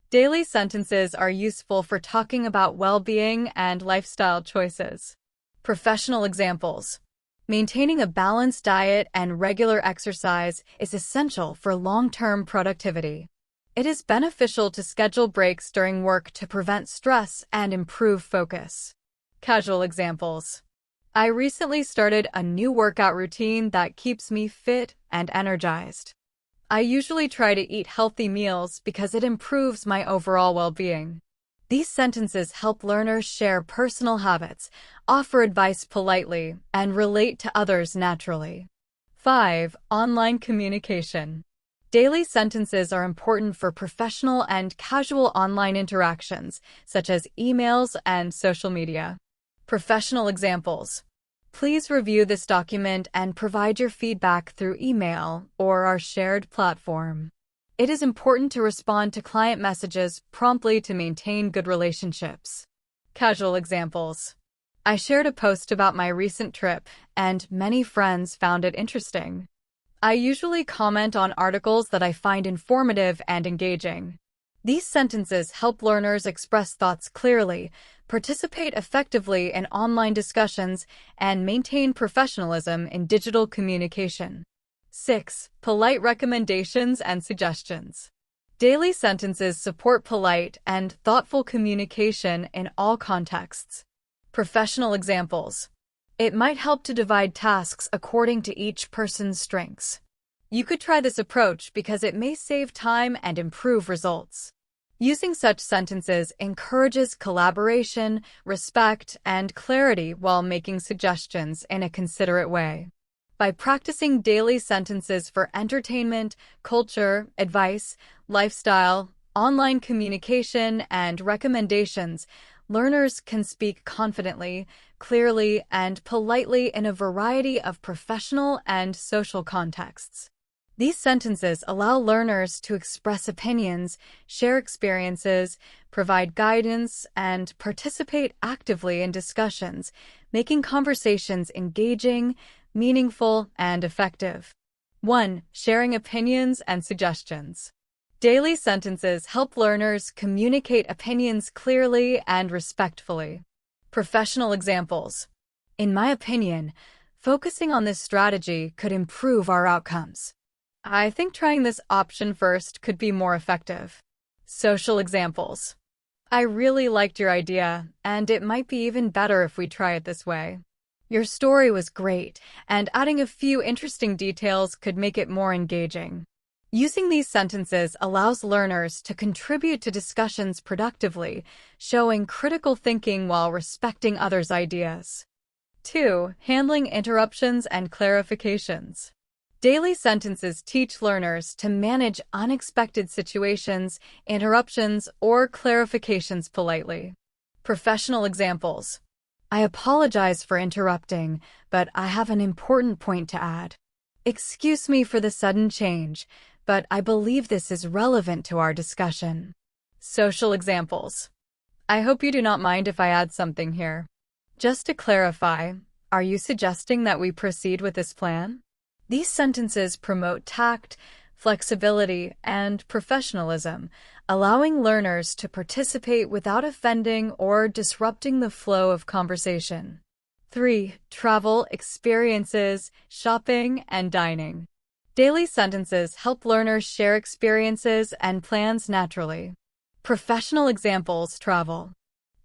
A: Daily sentences are useful for talking about well-being and lifestyle choices. Professional examples. Maintaining a balanced diet and regular exercise is essential for long-term productivity. It is beneficial to schedule breaks during work to prevent stress and improve focus. Casual examples. I recently started a new workout routine that keeps me fit and energized. I usually try to eat healthy meals because it improves my overall well-being. These sentences help learners share personal habits, offer advice politely, and relate to others naturally. 5. Online communication. Daily sentences are important for professional and casual online interactions, such as emails and social media. Professional examples. Please review this document and provide your feedback through email or our shared platform. It is important to respond to client messages promptly to maintain good relationships. Casual examples. I shared a post about my recent trip, and many friends found it interesting. I usually comment on articles that I find informative and engaging. These sentences help learners express thoughts clearly, participate effectively in online discussions, and maintain professionalism in digital communication. 6. Polite recommendations and suggestions. Daily sentences support polite and thoughtful communication in all contexts. Professional examples. It might help to divide tasks according to each person's strengths. You could try this approach because it may save time and improve results. Using such sentences encourages collaboration, respect, and clarity while making suggestions in a considerate way. By practicing daily sentences for entertainment, culture, advice, lifestyle, online communication, and recommendations, learners can speak confidently, clearly, and politely in a variety of professional and social contexts. These sentences allow learners to express opinions, share experiences, provide guidance, and participate actively in discussions, making conversations engaging, meaningful, and effective. 1. Sharing opinions and suggestions. Daily sentences help learners communicate opinions clearly and respectfully. Professional examples. In my opinion, focusing on this strategy could improve our outcomes. I think trying this option first could be more effective. Social examples. I really liked your idea, and it might be even better if we try it this way. Your story was great, and adding a few interesting details could make it more engaging. Using these sentences allows learners to contribute to discussions productively, showing critical thinking while respecting others' ideas. 2. Handling interruptions and clarifications. Daily sentences teach learners to manage unexpected situations, interruptions, or clarifications politely. Professional examples. I apologize for interrupting, but I have an important point to add. Excuse me for the sudden change, but I believe this is relevant to our discussion. Social examples. I hope you do not mind if I add something here. Just to clarify, are you suggesting that we proceed with this plan? These sentences promote tact, flexibility, and professionalism, allowing learners to participate without offending or disrupting the flow of conversation. 3. Travel, experiences, shopping, and dining. Daily sentences help learners share experiences and plans naturally. Professional examples. Travel.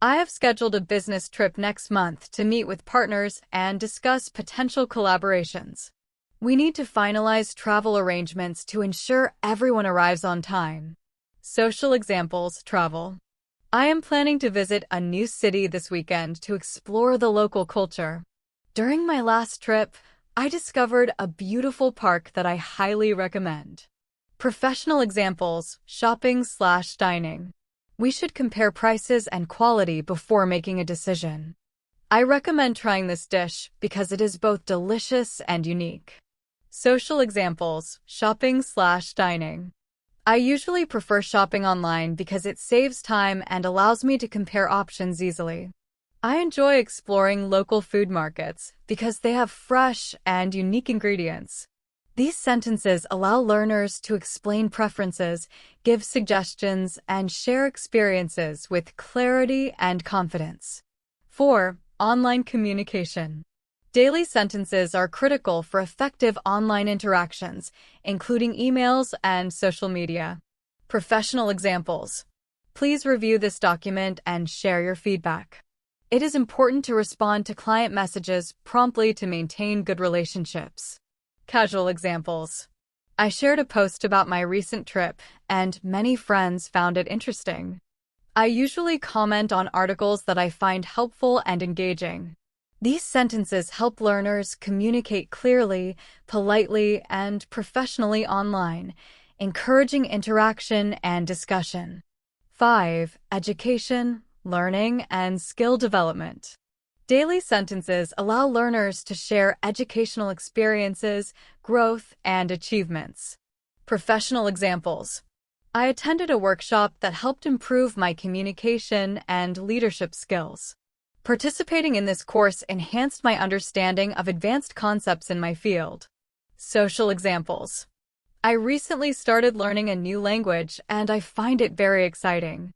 A: I have scheduled a business trip next month to meet with partners and discuss potential collaborations. We need to finalize travel arrangements to ensure everyone arrives on time. Social examples. Travel. I am planning to visit a new city this weekend to explore the local culture. During my last trip, I discovered a beautiful park that I highly recommend. Professional examples. Shopping/dining. We should compare prices and quality before making a decision. I recommend trying this dish because it is both delicious and unique. Social examples. Shopping/dining. I usually prefer shopping online because it saves time and allows me to compare options easily. I enjoy exploring local food markets because they have fresh and unique ingredients. These sentences allow learners to explain preferences, give suggestions, and share experiences with clarity and confidence. 4. Online communication. Daily sentences are critical for effective online interactions, including emails and social media. Professional examples. Please review this document and share your feedback. It is important to respond to client messages promptly to maintain good relationships. Casual examples. I shared a post about my recent trip, and many friends found it interesting. I usually comment on articles that I find helpful and engaging. These sentences help learners communicate clearly, politely, and professionally online, encouraging interaction and discussion. 5. Education, learning, and skill development. Daily sentences allow learners to share educational experiences, growth, and achievements. Professional examples. I attended a workshop that helped improve my communication and leadership skills. Participating in this course enhanced my understanding of advanced concepts in my field. Social examples. I recently started learning a new language and I find it very exciting.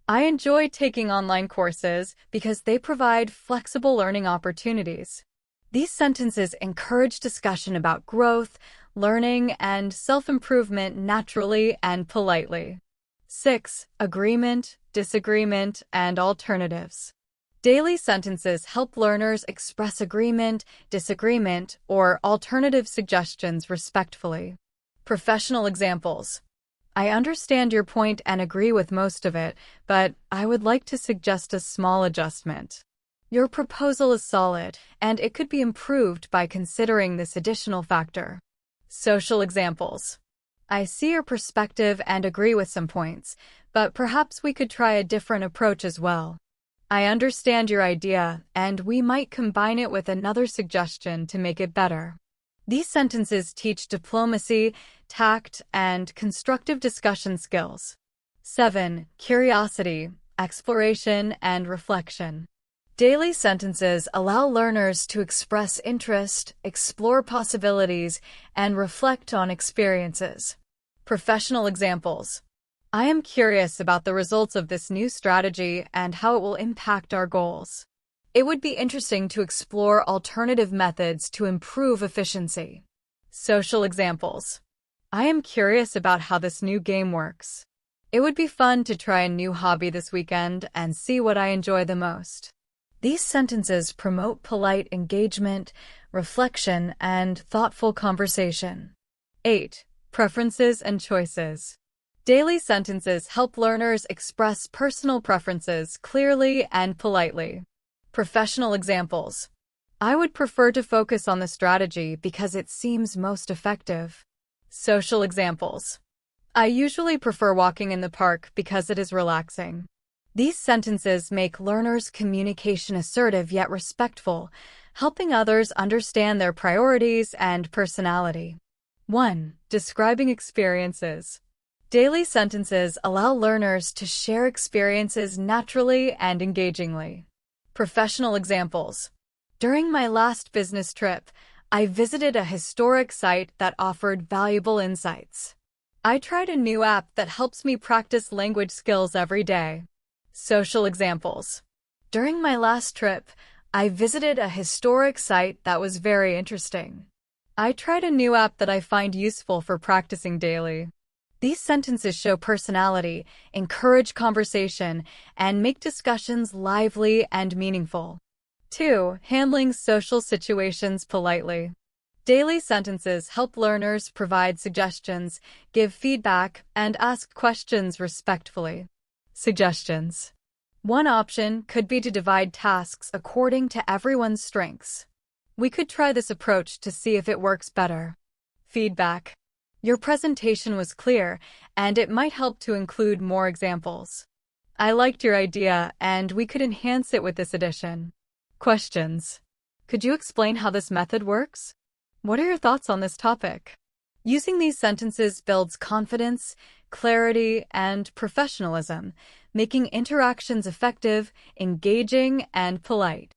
A: I enjoy taking online courses because they provide flexible learning opportunities. These sentences encourage discussion about growth, learning, and self-improvement naturally and politely. 6. Agreement, disagreement, and alternatives. Daily sentences help learners express agreement, disagreement, or alternative suggestions respectfully. Professional examples. I understand your point and agree with most of it, but I would like to suggest a small adjustment. Your proposal is solid, and it could be improved by considering this additional factor. Social examples. I see your perspective and agree with some points, but perhaps we could try a different approach as well. I understand your idea, and we might combine it with another suggestion to make it better. These sentences teach diplomacy, tact, and constructive discussion skills. 7. Curiosity, exploration, and reflection. Daily sentences allow learners to express interest, explore possibilities, and reflect on experiences. Professional examples. I am curious about the results of this new strategy and how it will impact our goals. It would be interesting to explore alternative methods to improve efficiency. Social examples. I am curious about how this new game works. It would be fun to try a new hobby this weekend and see what I enjoy the most. These sentences promote polite engagement, reflection, and thoughtful conversation. 8. Preferences and choices. Daily sentences help learners express personal preferences clearly and politely. Professional examples. I would prefer to focus on the strategy because it seems most effective. Social examples. I usually prefer walking in the park because it is relaxing. These sentences make learners' communication assertive yet respectful, helping others understand their priorities and personality. 1. Describing experiences. Daily sentences allow learners to share experiences naturally and engagingly. Professional examples. During my last business trip, I visited a historic site that offered valuable insights. I tried a new app that helps me practice language skills every day. Social examples. During my last trip, I visited a historic site that was very interesting. I tried a new app that I find useful for practicing daily. These sentences show personality, encourage conversation, and make discussions lively and meaningful. 2. Handling social situations politely. Daily sentences help learners provide suggestions, give feedback, and ask questions respectfully. Suggestions. One option could be to divide tasks according to everyone's strengths. We could try this approach to see if it works better. Feedback. Your presentation was clear, and it might help to include more examples. I liked your idea, and we could enhance it with this addition. Questions. Could you explain how this method works? What are your thoughts on this topic? Using these sentences builds confidence, clarity, and professionalism, making interactions effective, engaging, and polite.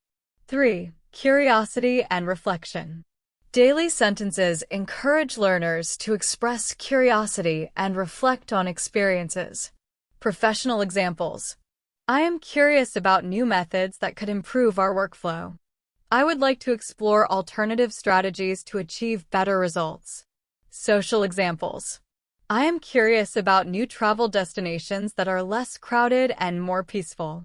A: 3. Curiosity and reflection. Daily sentences encourage learners to express curiosity and reflect on experiences. Professional examples. I am curious about new methods that could improve our workflow. I would like to explore alternative strategies to achieve better results. Social examples. I am curious about new travel destinations that are less crowded and more peaceful.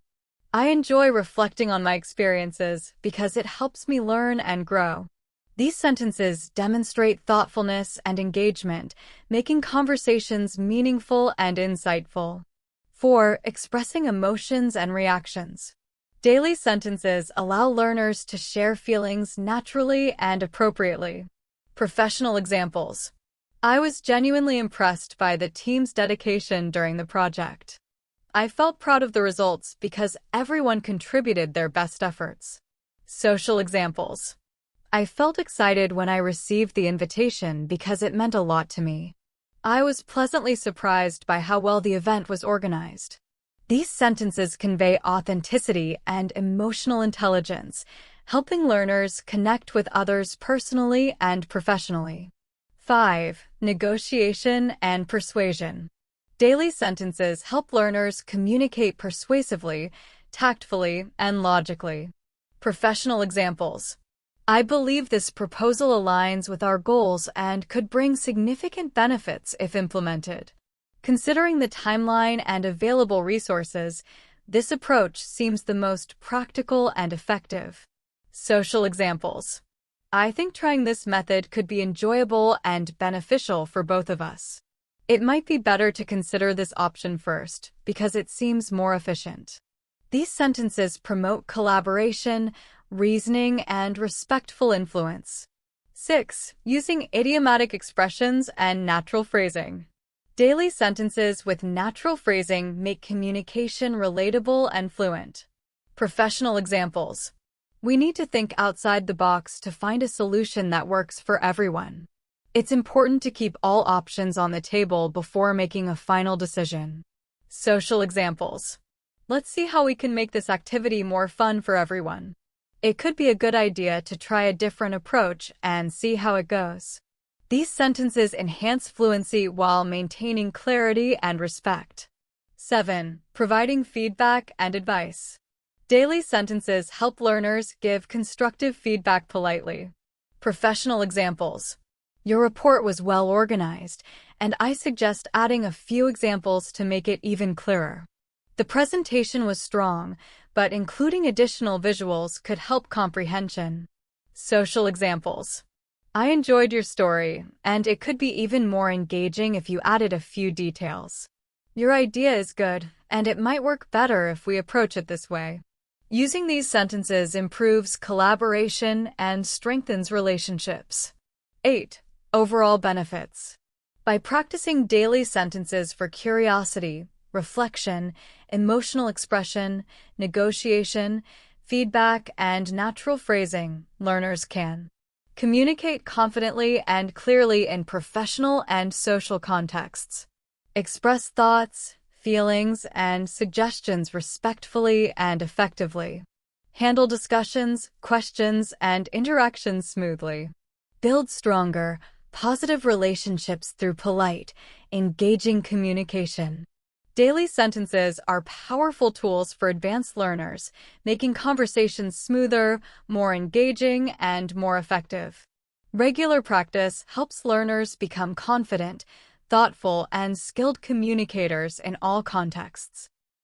A: I enjoy reflecting on my experiences because it helps me learn and grow. These sentences demonstrate thoughtfulness and engagement, making conversations meaningful and insightful. 4. Expressing emotions and reactions. Daily sentences allow learners to share feelings naturally and appropriately. Professional examples. I was genuinely impressed by the team's dedication during the project. I felt proud of the results because everyone contributed their best efforts. Social examples. I felt excited when I received the invitation because it meant a lot to me. I was pleasantly surprised by how well the event was organized. These sentences convey authenticity and emotional intelligence, helping learners connect with others personally and professionally. 5. Negotiation and persuasion. Daily sentences help learners communicate persuasively, tactfully, and logically. Professional examples. I believe this proposal aligns with our goals and could bring significant benefits if implemented. Considering the timeline and available resources, This approach seems the most practical and effective. Social examples. I think trying this method could be enjoyable and beneficial for both of us. It might be better to consider this option first, because it seems more efficient. These sentences promote collaboration, reasoning, and respectful influence. 6. Using idiomatic expressions and natural phrasing. Daily sentences with natural phrasing make communication relatable and fluent. Professional examples. We need to think outside the box to find a solution that works for everyone. It's important to keep all options on the table before making a final decision. Social examples. Let's see how we can make this activity more fun for everyone. It could be a good idea to try a different approach and see how it goes. These sentences enhance fluency while maintaining clarity and respect. 7. Providing feedback and advice. Daily sentences help learners give constructive feedback politely. Professional examples. Your report was well organized, and I suggest adding a few examples to make it even clearer. The presentation was strong, but including additional visuals could help comprehension. Social examples. I enjoyed your story, and it could be even more engaging if you added a few details. Your idea is good, and it might work better if we approach it this way. Using these sentences improves collaboration and strengthens relationships. 8. Overall benefits. By practicing daily sentences for curiosity, reflection, emotional expression, negotiation, feedback, and natural phrasing, learners can communicate confidently and clearly in professional and social contexts, express thoughts, feelings, and suggestions respectfully and effectively, handle discussions, questions, and interactions smoothly, build stronger, positive relationships through polite, engaging communication. Daily sentences are powerful tools for advanced learners, making conversations smoother, more engaging, and more effective. Regular practice helps learners become confident, thoughtful, and skilled communicators in all contexts.